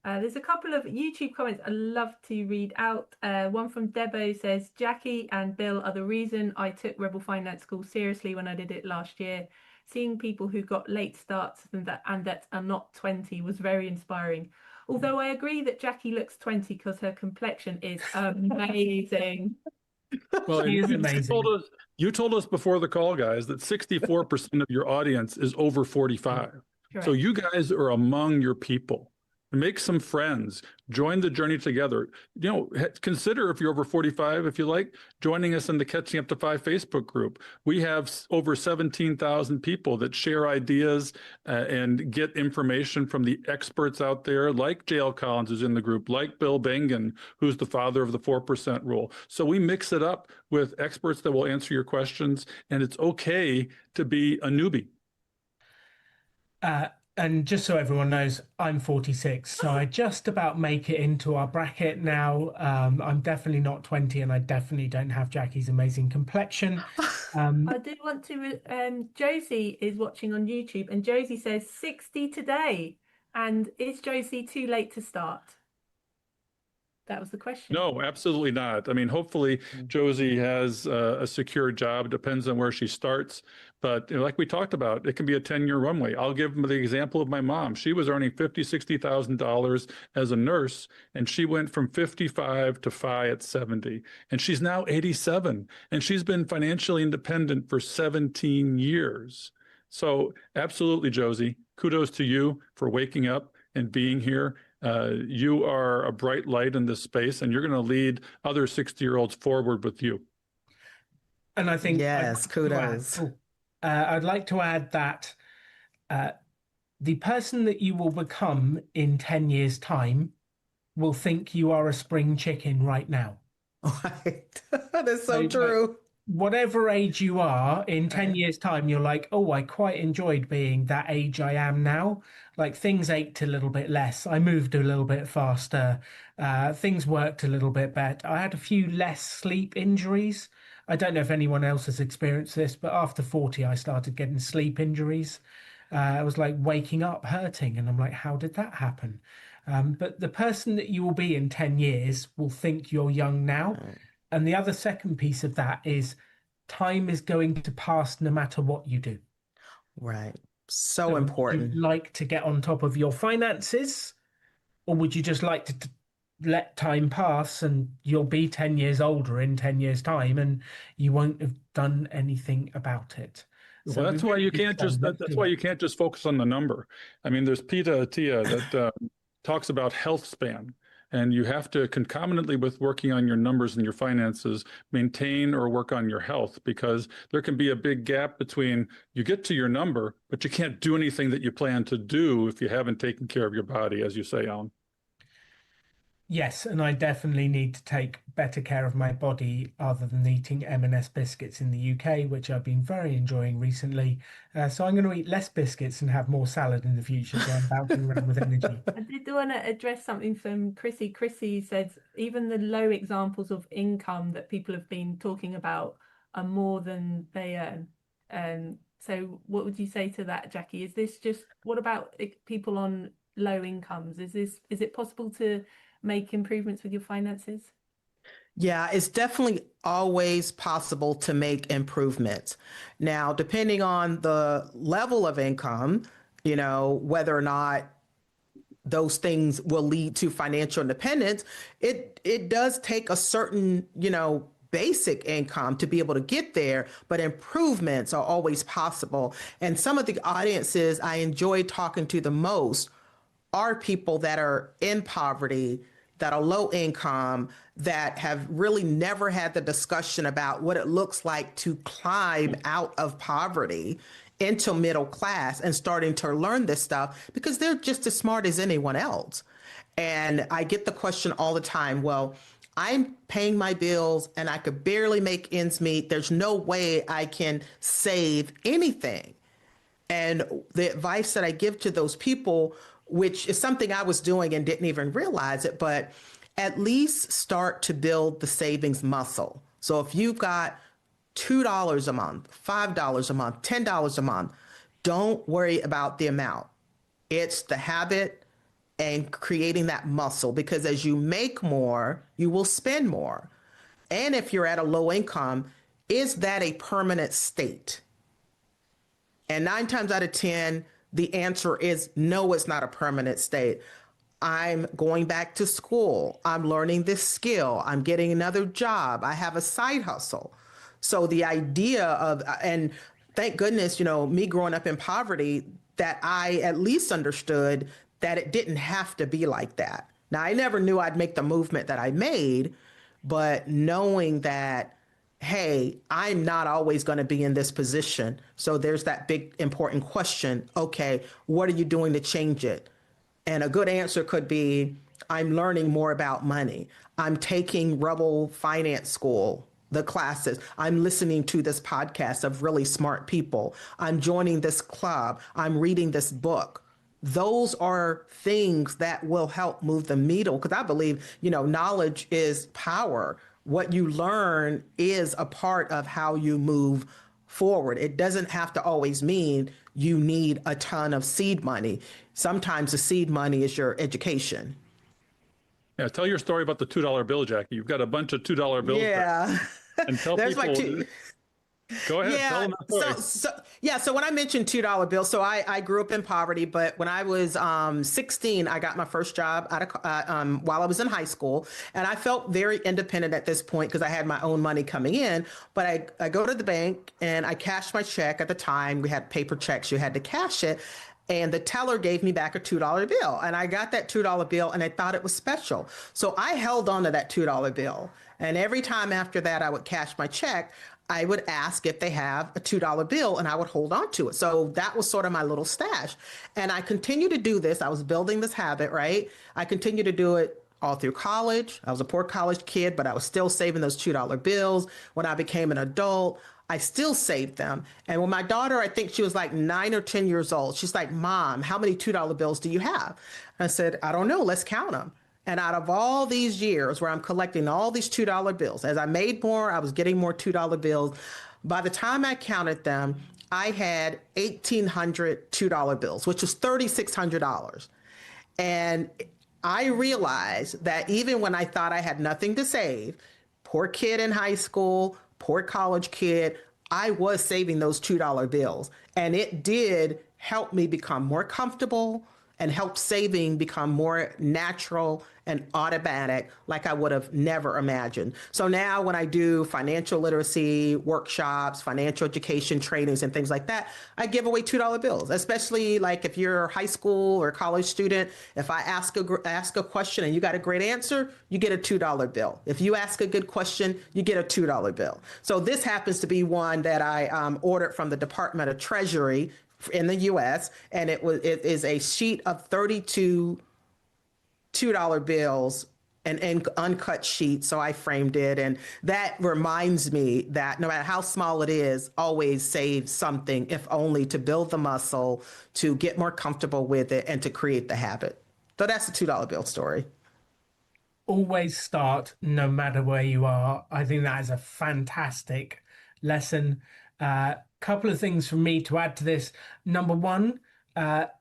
There's a couple of YouTube comments I love to read out. One from Debo says, Jackie and Bill are the reason I took Rebel Finance School seriously when I did it last year. Seeing people who got late starts and that are not 20 was very inspiring. Although I agree that Jackie looks 20 because her complexion is amazing. Well, you told us before the call, guys, that 64% of your audience is over 45. Correct. So you guys are among your people. Make some friends, join the journey together. Consider, if you're over 45, if you like, joining us in the Catching Up to 5 Facebook group. We have over 17,000 people that share ideas and get information from the experts out there, like J.L. Collins, who's in the group, like Bill Bengen, who's the father of the 4% rule. So we mix it up with experts that will answer your questions, and it's okay to be a newbie. And just so everyone knows, I'm 46, so I just about make it into our bracket now. I'm definitely not 20, and I definitely don't have Jackie's amazing complexion. I do want to, Josie is watching on YouTube, and Josie says 60 today. And is Josie too late to start? That was the question. No, absolutely not. I mean, hopefully Josie has a secure job. It depends on where she starts. But like we talked about, it can be a 10-year runway. I'll give them the example of my mom. She was earning $50,000, $60,000 as a nurse, and she went from 55 to FI at 70. And she's now 87, and she's been financially independent for 17 years. So absolutely, Josie, kudos to you for waking up and being here. You are a bright light in this space, and you're going to lead other 60-year-olds forward with you. And I think yes, kudos. I'd like to add that the person that you will become in 10 years' time will think you are a spring chicken right now. Right. That's so true. Whatever age you are, in 10 years' time, you're like, oh, I quite enjoyed being that age I am now. Like, things ached a little bit less. I moved a little bit faster. Things worked a little bit better. I had a few less sleep injuries. I don't know if anyone else has experienced this, but after 40, I started getting sleep injuries. I was like waking up hurting, and I'm like, how did that happen? But the person that you will be in 10 years will think you're young now. Right. And the other second piece of that is time is going to pass no matter what you do. Right. So important. Would you like to get on top of your finances, or would you just like to let time pass and you'll be 10 years older in 10 years time and you won't have done anything about it? So well, that's why you can't just focus on the number. I mean, there's Peter Attia that talks about health span. And you have to concomitantly with working on your numbers and your finances, maintain or work on your health, because there can be a big gap between you get to your number, but you can't do anything that you plan to do if you haven't taken care of your body, as you say, Alan. Yes, and I definitely need to take better care of my body other than eating M&S biscuits in the UK, which I've been very enjoying recently. So I'm going to eat less biscuits and have more salad in the future, so I'm bouncing around with energy. I did want to address something from Chrissy. Chrissy said even the low examples of income that people have been talking about are more than they earn. So what would you say to that, Jackie? Is this just, what about people on low incomes? Is it possible to make improvements with your finances? Yeah, it's definitely always possible to make improvements. Now, depending on the level of income, whether or not those things will lead to financial independence, it does take a certain, basic income to be able to get there, but improvements are always possible. And some of the audiences I enjoy talking to the most are people that are in poverty, that are low income, that have really never had the discussion about what it looks like to climb out of poverty into middle class and starting to learn this stuff because they're just as smart as anyone else. And I get the question all the time, well, I'm paying my bills and I could barely make ends meet. There's no way I can save anything. And the advice that I give to those people, which is something I was doing and didn't even realize it, but at least start to build the savings muscle. So if you've got $2 a month, $5 a month, $10 a month, don't worry about the amount. It's the habit and creating that muscle, because as you make more, you will spend more. And if you're at a low income, is that a permanent state? And 9 times out of 10, the answer is no, it's not a permanent state. I'm going back to school. I'm learning this skill. I'm getting another job. I have a side hustle. So the idea of, and thank goodness, me growing up in poverty, that I at least understood that it didn't have to be like that. Now, I never knew I'd make the movement that I made, but knowing that, hey, I'm not always going to be in this position. So there's that big important question. Okay, what are you doing to change it? And a good answer could be, I'm learning more about money. I'm taking Rebel Finance School, the classes. I'm listening to this podcast of really smart people. I'm joining this club. I'm reading this book. Those are things that will help move the needle, because I believe, knowledge is power. What you learn is a part of how you move forward. It doesn't have to always mean you need a ton of seed money. Sometimes the seed money is your education. Yeah, tell your story about the $2 bill, Jackie. You've got a bunch of $2 bills. Yeah. And tell people. Go ahead. Yeah. Tell them the story. So when I mentioned $2 bills, so I grew up in poverty, but when I was 16, I got my first job while I was in high school, and I felt very independent at this point because I had my own money coming in. But I go to the bank and I cash my check. At the time, we had paper checks; you had to cash it. And the teller gave me back a $2 bill. And I got that $2 bill and I thought it was special. So I held on to that $2 bill. And every time after that, I would cash my check, I would ask if they have a $2 bill and I would hold on to it. So that was sort of my little stash. And I continued to do this. I was building this habit, right? I continued to do it all through college. I was a poor college kid, but I was still saving those $2 bills. When I became an adult, I still saved them. And when my daughter, I think she was like 9 or 10 years old, she's like, Mom, how many $2 bills do you have? And I said, I don't know. Let's count them. And out of all these years where I'm collecting all these $2 bills, as I made more, I was getting more $2 bills. By the time I counted them, I had 1,800 $2 bills, which was $3,600. And I realized that even when I thought I had nothing to save, poor kid in high school, poor college kid, I was saving those $2 bills. And it did help me become more comfortable and help saving become more natural and automatic, like I would have never imagined. So now when I do financial literacy workshops, financial education trainings and things like that, I give away $2 bills, especially like if you're a high school or college student. If I ask a question and you got a great answer, you get a $2 bill. If you ask a good question, you get a $2 bill. So this happens to be one that I ordered from the Department of Treasury in the US, and it is a sheet of 32 $2 bills and uncut sheet. So I framed it. And that reminds me that no matter how small it is, always save something, if only to build the muscle, to get more comfortable with it, and to create the habit. So that's the $2 bill story. Always start no matter where you are. I think that is a fantastic lesson. Couple of things from me to add to this. Number one,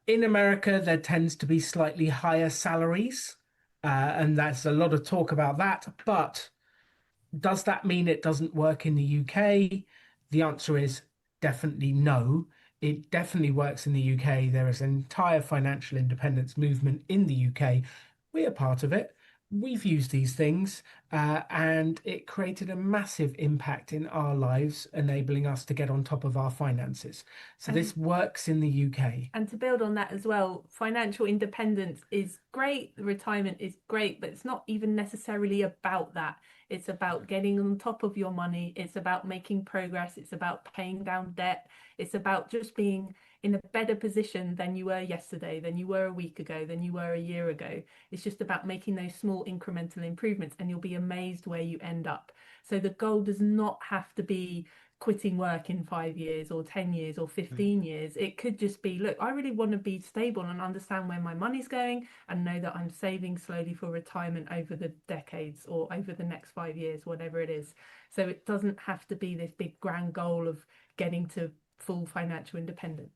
in America, there tends to be slightly higher salaries. And that's a lot of talk about that. But does that mean it doesn't work in the UK? The answer is definitely no. It definitely works in the UK. There is an entire financial independence movement in the UK. We are part of it. We've used these things, and it created a massive impact in our lives, enabling us to get on top of our finances. So this works in the UK. And to build on that as well, financial independence is great, retirement is great, but it's not even necessarily about that. It's about getting on top of your money. It's about making progress. It's about paying down debt. It's about just being in a better position than you were yesterday, than you were a week ago, than you were a year ago. It's just about making those small incremental improvements, and you'll be amazed where you end up. So the goal does not have to be quitting work in 5 years or 10 years or 15 years. It could just be, look, I really want to be stable and understand where my money's going and know that I'm saving slowly for retirement over the decades or over the next 5 years, whatever it is. So it doesn't have to be this big grand goal of getting to full financial independence.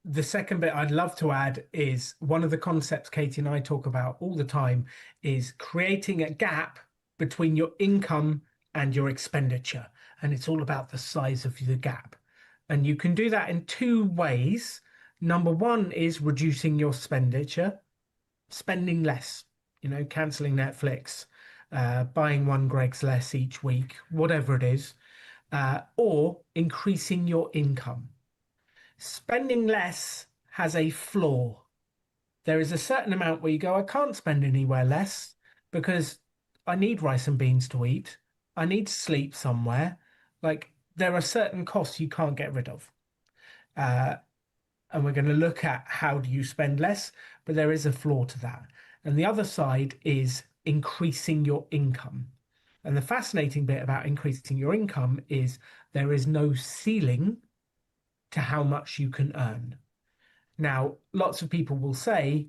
The second bit I'd love to add is one of the concepts Katie and I talk about all the time is creating a gap between your income and your expenditure. And it's all about the size of the gap. And you can do that in two ways. Number one is reducing your expenditure, spending less, canceling Netflix, buying one Greg's less each week, whatever it is, or increasing your income. Spending less has a flaw. There is a certain amount where you go, I can't spend anywhere less because I need rice and beans to eat. I need to sleep somewhere. Like, there are certain costs you can't get rid of. And we're going to look at how do you spend less, but there is a flaw to that. And the other side is increasing your income. And the fascinating bit about increasing your income is there is no ceiling to how much you can earn. Now, lots of people will say,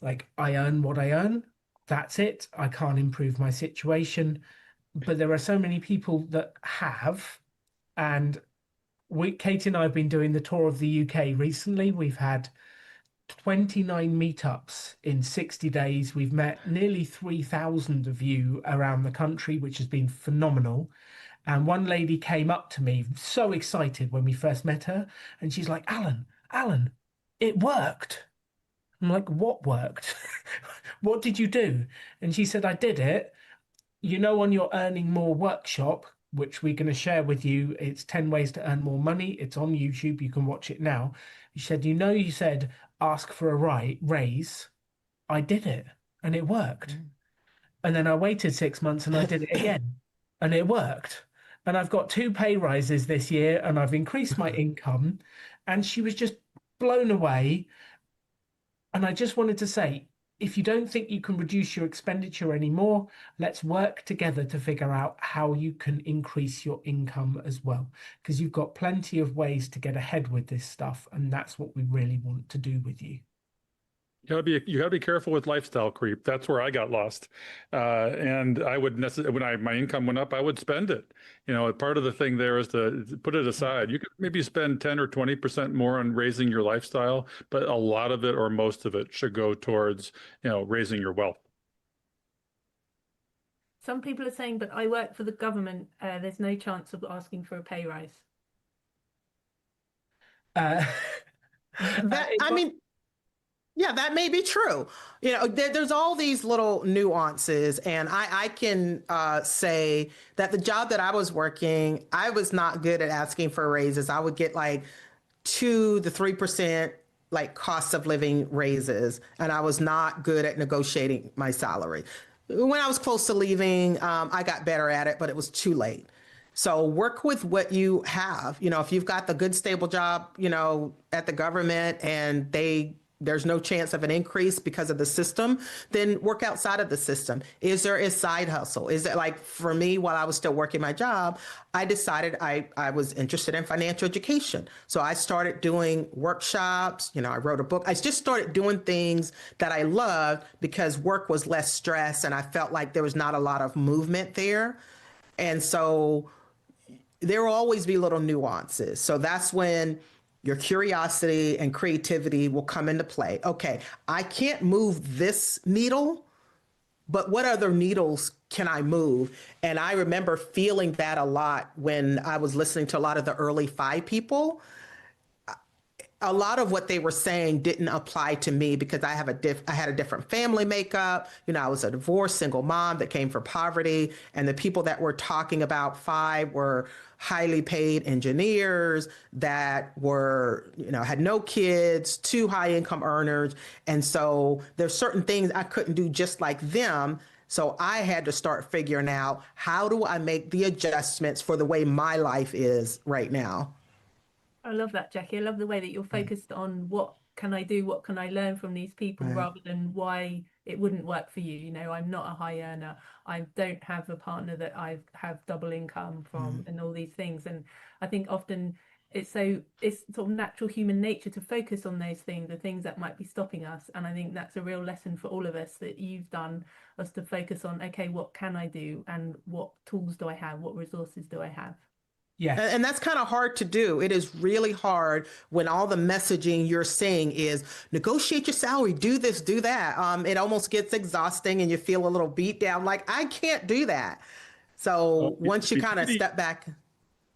like, I earn what I earn. That's it. I can't improve my situation. But there are so many people that have. And Katie and I have been doing the tour of the UK recently. We've had 29 meetups in 60 days. We've met nearly 3,000 of you around the country, which has been phenomenal. And one lady came up to me so excited when we first met her. And she's like, Alan, it worked. I'm like, what worked? What did you do? And she said, I did it. On your Earning More workshop, which we're going to share with you, it's 10 ways to earn more money. It's on YouTube. You can watch it now. She said, you said, ask for a raise. I did it and it worked. And then I waited 6 months and I did it again and it worked. And I've got 2 pay rises this year and I've increased my income. And she was just blown away. And I just wanted to say, if you don't think you can reduce your expenditure anymore, let's work together to figure out how you can increase your income as well. Because you've got plenty of ways to get ahead with this stuff. And that's what we really want to do with you. You gotta be careful with lifestyle creep. That's where I got lost, and I would when my income went up, I would spend it. Part of the thing there is to put it aside. You could maybe spend 10 or 20% more on raising your lifestyle, but a lot of it or most of it should go towards raising your wealth. Some people are saying, but I work for the government. There's no chance of asking for a pay rise. I mean, yeah, that may be true. There's all these little nuances, and I can say that the job that I was working, I was not good at asking for raises. I would get like 2 to 3% like cost of living raises, and I was not good at negotiating my salary. When I was close to leaving, I got better at it, but it was too late. So work with what you have. If you've got the good stable job, at the government, and there's no chance of an increase because of the system, then work outside of the system. Is there a side hustle? Is it like, for me, while I was still working my job, I decided I was interested in financial education. So I started doing workshops, I wrote a book. I just started doing things that I loved because work was less stress and I felt like there was not a lot of movement there. And so there will always be little nuances. So that's when your curiosity and creativity will come into play. Okay, I can't move this needle, but what other needles can I move? And I remember feeling that a lot when I was listening to a lot of the early FI people. A lot of what they were saying didn't apply to me because I had a different family makeup. I was a divorced single mom that came from poverty, and the people that were talking about FI were highly paid engineers that were, had no kids, two high income earners. And so there's certain things I couldn't do just like them. So I had to start figuring out, how do I make the adjustments for the way my life is right now? I love that, Jackie. I love the way that you're focused on what can I do, what can I learn from these people, rather than why it wouldn't work for you. I'm not a high earner. I don't have a partner that I have double income from, and all these things. And I think often it's sort of natural human nature to focus on those things, the things that might be stopping us. And I think that's a real lesson for all of us that you've done, us to focus on, okay, what can I do, and what tools do I have, what resources do I have? Yes. And that's kind of hard to do. It is really hard when all the messaging you're saying is negotiate your salary, do this, do that. It almost gets exhausting and you feel a little beat down. Like, I can't do that. So once you kind of step back.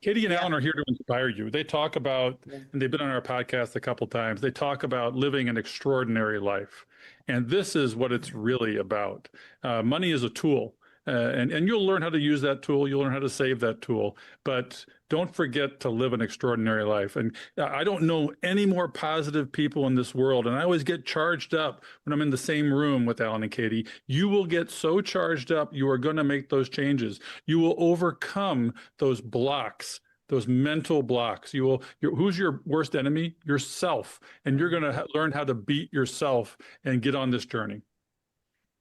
Katie and Alan are here to inspire you. They talk about, and they've been on our podcast a couple times, they talk about living an extraordinary life. And this is what it's really about. Money is a tool. And you'll learn how to use that tool. You'll learn how to save that tool. But don't forget to live an extraordinary life. And I don't know any more positive people in this world. And I always get charged up when I'm in the same room with Alan and Katie. You will get so charged up, you are going to make those changes. You will overcome those blocks, those mental blocks. Who's your worst enemy? Yourself. And you're going to learn how to beat yourself and get on this journey.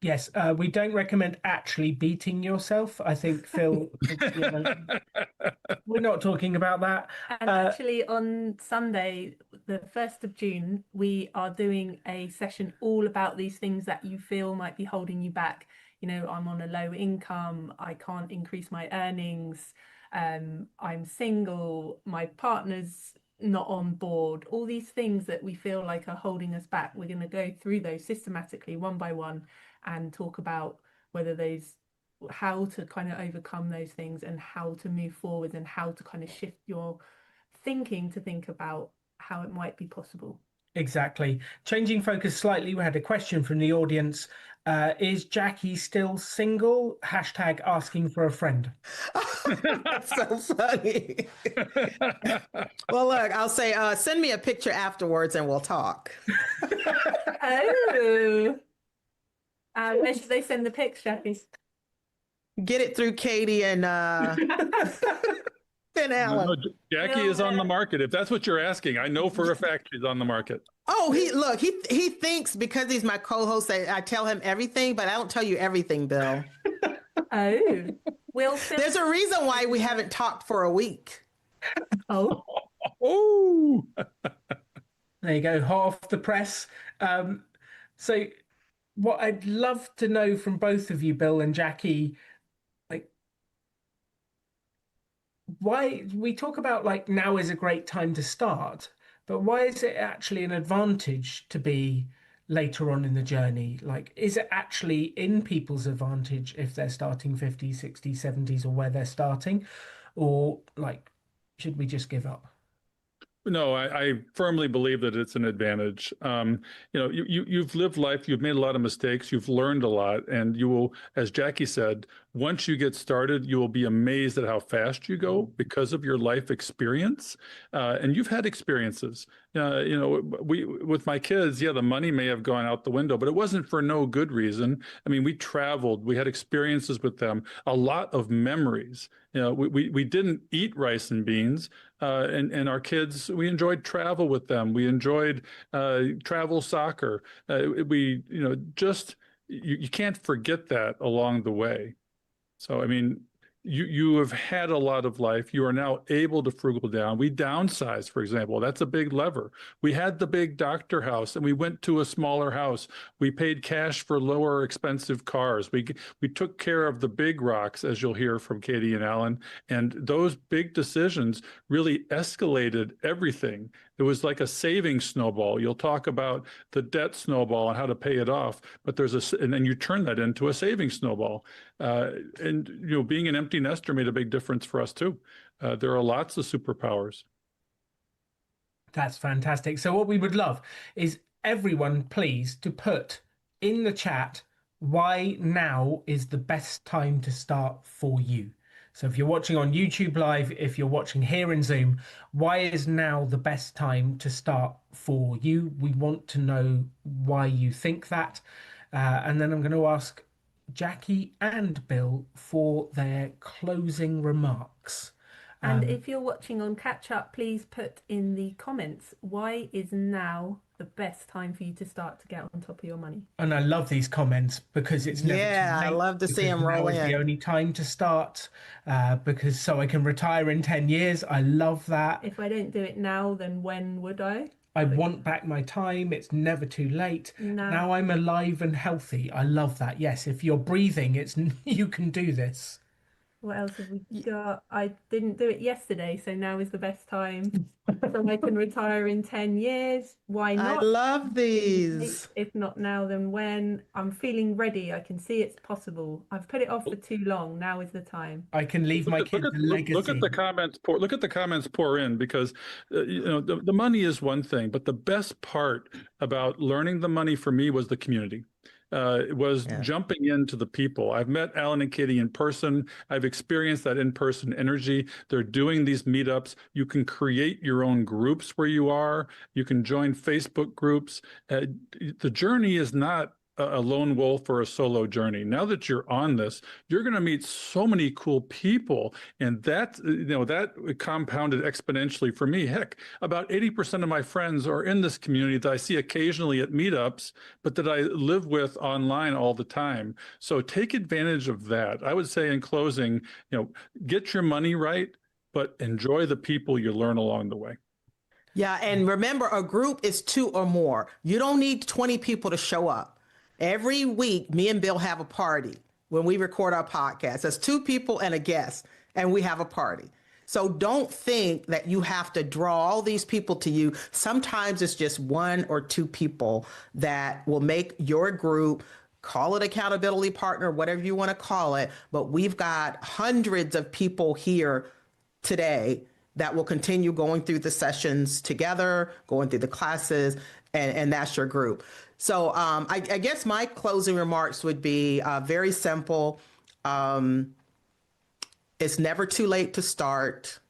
Yes, we don't recommend actually beating yourself. I think, Phil, we're not talking about that. And actually, on Sunday, the 1st of June, we are doing a session all about these things that you feel might be holding you back. I'm on a low income, I can't increase my earnings, I'm single, my partner's not on board, all these things that we feel like are holding us back. We're going to go through those systematically, one by one, and talk about how to kind of overcome those things and how to move forward and how to kind of shift your thinking to think about how it might be possible. Exactly. Changing focus slightly, we had a question from the audience. Is Jackie still single? # asking for a friend. That's so funny. Well, look, I'll say, send me a picture afterwards and we'll talk. Oh. Where should they send the pics, Jackie? Get it through Katie and and Alan. No, Jackie is on the market. If that's what you're asking, I know for a fact she's on the market. Oh, he thinks because he's my co-host that I tell him everything, but I don't tell you everything, Bill. Oh, there's a reason why we haven't talked for a week. Oh, oh, there you go, hot off the press. So, what I'd love to know from both of you, Bill and Jackie, why we talk about now is a great time to start, but why is it actually an advantage to be later on in the journey? Is it actually in people's advantage if they're starting 50s, 60s, 70s, or where they're starting? Or should we just give up? No, I firmly believe that it's an advantage. You've lived life, you've made a lot of mistakes, you've learned a lot, and you will, as Jackie said, once you get started, you will be amazed at how fast you go because of your life experience. And you've had experiences. We with my kids, yeah, the money may have gone out the window, but it wasn't for no good reason. I mean, we traveled, we had experiences with them, a lot of memories. We didn't eat rice and beans. And our kids, we enjoyed travel with them. We enjoyed travel soccer. You can't forget that along the way. So, I mean, you have had a lot of life. You are now able to frugal down. We downsized, for example. That's a big lever. We had the big doctor house and we went to a smaller house. We paid cash for lower expensive cars. We took care of the big rocks, as you'll hear from Katie and Alan. And those big decisions really escalated everything. It was like a saving snowball. You'll talk about the debt snowball and how to pay it off, but and then you turn that into a saving snowball. Being an empty nester made a big difference for us too. There are lots of superpowers. That's fantastic. So what we would love is everyone, please, to put in the chat why now is the best time to start for you. So if you're watching on YouTube Live, if you're watching here in Zoom, why is now the best time to start for you? We want to know why you think that. And then I'm going to ask Jackie and Bill for their closing remarks. And if you're watching on catch up, please put in the comments, why is now the best time for you to start to get on top of your money? And I love these comments because it's never too late. I love to see them roll in. Now is the only time to start because so I can retire in 10 years. I love that. If I don't do it now, then when would I? I want back my time. It's never too late. Now I'm alive and healthy. I love that. Yes, if you're breathing, you can do this. What else have we got? I didn't do it yesterday, so now is the best time. So I can retire in 10 years. Why not? I love these. If not now, then when? I'm feeling ready. I can see it's possible. I've put it off for too long. Now is the time. I can leave my kids a legacy. Look at the comments. Look at the comments pour in because the money is one thing, but the best part about learning the money for me was the community. It was jumping into the people. I've met Alan and Katie in person. I've experienced that in-person energy. They're doing these meetups. You can create your own groups where you are. You can join Facebook groups. The journey is not a lone wolf or a solo journey. Now that you're on this, you're going to meet so many cool people, and that compounded exponentially for me. Heck, about 80% of my friends are in this community that I see occasionally at meetups, but that I live with online all the time. So take advantage of that. I would say in closing, get your money right, but enjoy the people you learn along the way. Yeah, and remember, a group is 2 or more. You don't need 20 people to show up. Every week, me and Bill have a party when we record our podcast. That's 2 people and a guest, and we have a party. So don't think that you have to draw all these people to you. Sometimes it's just 1 or 2 people that will make your group, call it accountability partner, whatever you want to call it. But we've got hundreds of people here today that will continue going through the sessions together, going through the classes, and that's your group. So I guess my closing remarks would be very simple. It's never too late to start.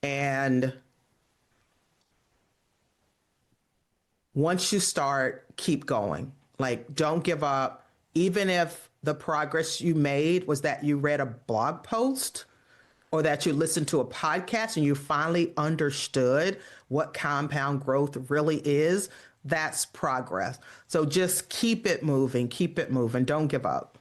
And once you start, keep going. Like, don't give up. Even if the progress you made was that you read a blog post or that you listened to a podcast and you finally understood what compound growth really is, that's progress. So just keep it moving, don't give up.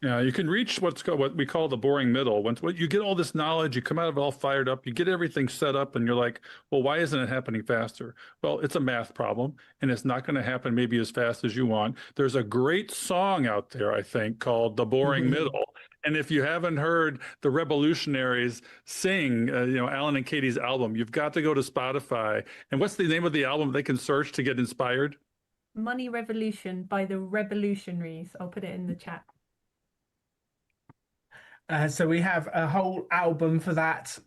Yeah, you can reach what we call the boring middle. Once you get all this knowledge, you come out of it all fired up, you get everything set up, and you're like, well, why isn't it happening faster? Well, it's a math problem, and it's not going to happen maybe as fast as you want. There's a great song out there, I think, called The Boring Middle. And if you haven't heard the Revolutionaries sing, Alan and Katie's album, you've got to go to Spotify. And what's the name of the album they can search to get inspired? Money Revolution by the Revolutionaries. I'll put it in the chat. So we have a whole album for that.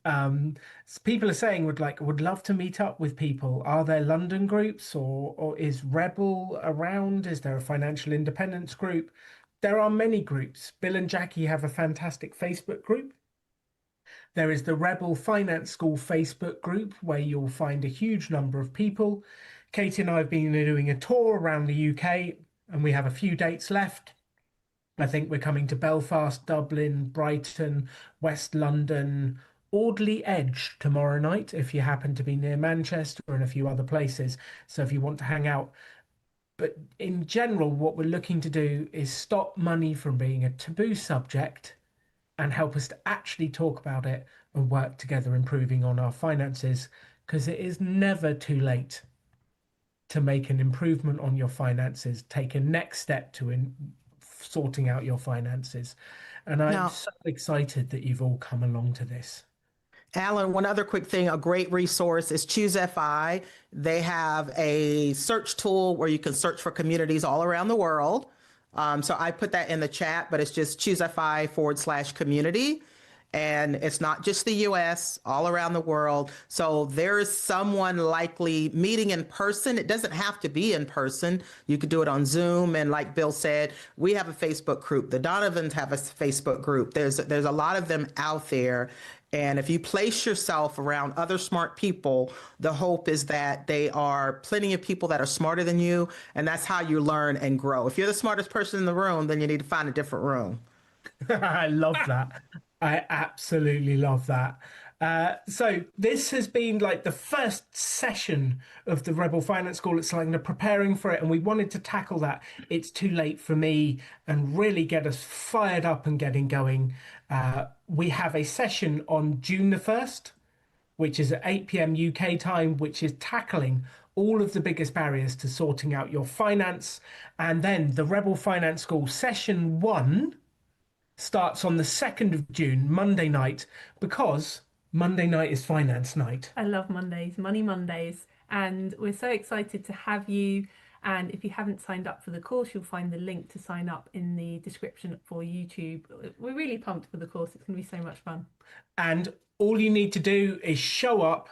People are saying would love to meet up with people. Are there London groups, or is Rebel around? Is there a financial independence group? There are many groups. Bill and Jackie have a fantastic Facebook group. There is the Rebel Finance School Facebook group where you'll find a huge number of people. Katie and I have been doing a tour around the UK, and we have a few dates left. I think we're coming to Belfast, Dublin, Brighton, West London, Audley Edge tomorrow night if you happen to be near Manchester, and a few other places. So if you want to hang out. But in general, what we're looking to do is stop money from being a taboo subject and help us to actually talk about it and work together improving on our finances, because it is never too late to make an improvement on your finances, take a next step to sorting out your finances. And I'm so excited that you've all come along to this. Alan, one other quick thing, a great resource is ChooseFI. They have a search tool where you can search for communities all around the world. So I put that in the chat, but it's just ChooseFI/community. And it's not just the US, all around the world. So there is someone likely meeting in person. It doesn't have to be in person. You could do it on Zoom. And like Bill said, we have a Facebook group. The Donovans have a Facebook group. There's a lot of them out there. And if you place yourself around other smart people, the hope is that they are plenty of people that are smarter than you. And that's how you learn and grow. If you're the smartest person in the room, then you need to find a different room. I love that. I absolutely love that. So this has been like the first session of the Rebel Finance School. It's like they're preparing for it, and we wanted to tackle that. It's too late for me, and really get us fired up and getting going. We have a session on June the 1st, which is at 8 p.m. UK time, which is tackling all of the biggest barriers to sorting out your finance. And then the Rebel Finance School session 1 starts on the 2nd of June, Monday night, because Monday night is finance night. I love Mondays, Money Mondays, and we're so excited to have you. And if you haven't signed up for the course, you'll find the link to sign up in the description for YouTube. We're really pumped for the course. It's going to be so much fun. And all you need to do is show up,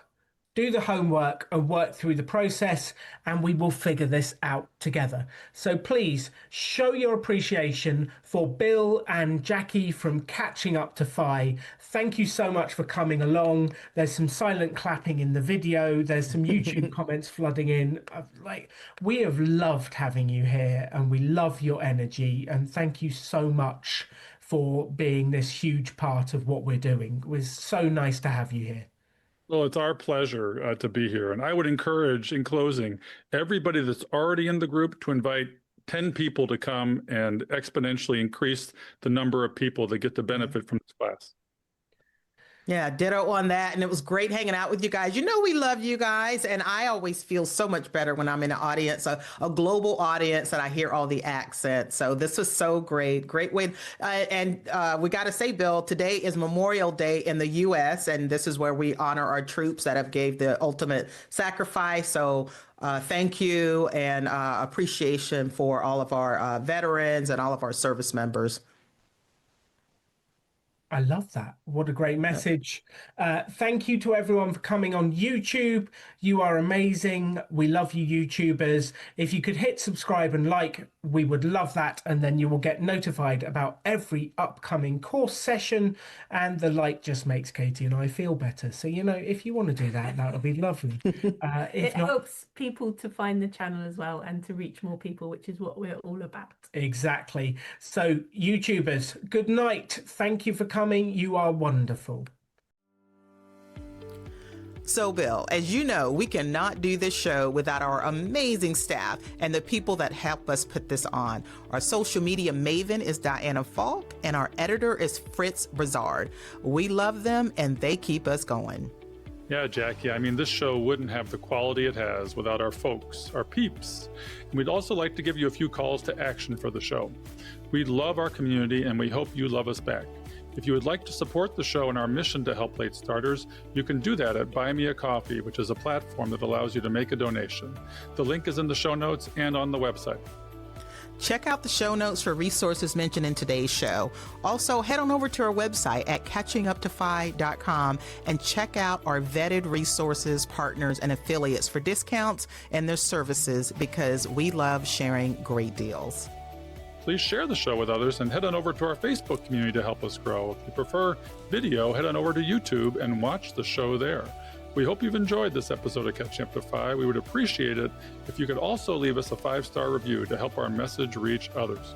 do the homework, and work through the process, and we will figure this out together. So please show your appreciation for Bill and Jackie from Catching Up to Fi. Thank you so much for coming along. There's some silent clapping in the video. There's some YouTube comments flooding in. We have loved having you here, and we love your energy. And thank you so much for being this huge part of what we're doing. It was so nice to have you here. Well, it's our pleasure to be here. And I would encourage, in closing, everybody that's already in the group to invite 10 people to come and exponentially increase the number of people that get to benefit from this class. Yeah, ditto on that. And it was great hanging out with you guys. You know, we love you guys. And I always feel so much better when I'm in an audience, a global audience, and I hear all the accents. So this was so great. Great way. And we got to say, Bill, today is Memorial Day in the U.S. And this is where we honor our troops that have gave the ultimate sacrifice. So thank you, and appreciation for all of our veterans and all of our service members. I love that. What a great message. Thank you to everyone for coming on YouTube. You are amazing. We love you, YouTubers. If you could hit subscribe and like, we would love that. And then you will get notified about every upcoming course session. And the like just makes Katie and I feel better. So, you know, if you want to do that, that would be lovely. It helps people to find the channel as well and to reach more people, which is what we're all about. Exactly. So, YouTubers, good night. Thank you for coming. You are wonderful. So, Bill, as you know, we cannot do this show without our amazing staff and the people that help us put this on. Our social media maven is Diana Falk, and our editor is Fritz Brizard. We love them, and they keep us going. Yeah, Jackie, I mean, this show wouldn't have the quality it has without our folks, our peeps. And we'd also like to give you a few calls to action for the show. We love our community, and we hope you love us back. If you would like to support the show and our mission to help late starters, you can do that at Buy Me a Coffee, which is a platform that allows you to make a donation. The link is in the show notes and on the website. Check out the show notes for resources mentioned in today's show. Also, head on over to our website at catchinguptofi.com and check out our vetted resources, partners, and affiliates for discounts and their services, because we love sharing great deals. Please share the show with others and head on over to our Facebook community to help us grow. If you prefer video, head on over to YouTube and watch the show there. We hope you've enjoyed this episode of Catching Up to Fi. We would appreciate it if you could also leave us a 5-star review to help our message reach others.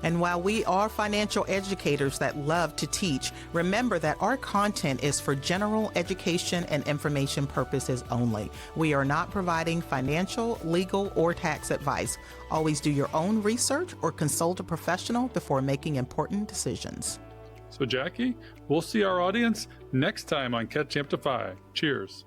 And while we are financial educators that love to teach, remember that our content is for general education and information purposes only. We are not providing financial, legal, or tax advice. Always do your own research or consult a professional before making important decisions. So, Jackie, we'll see our audience next time on Catching Up to Fi. Cheers.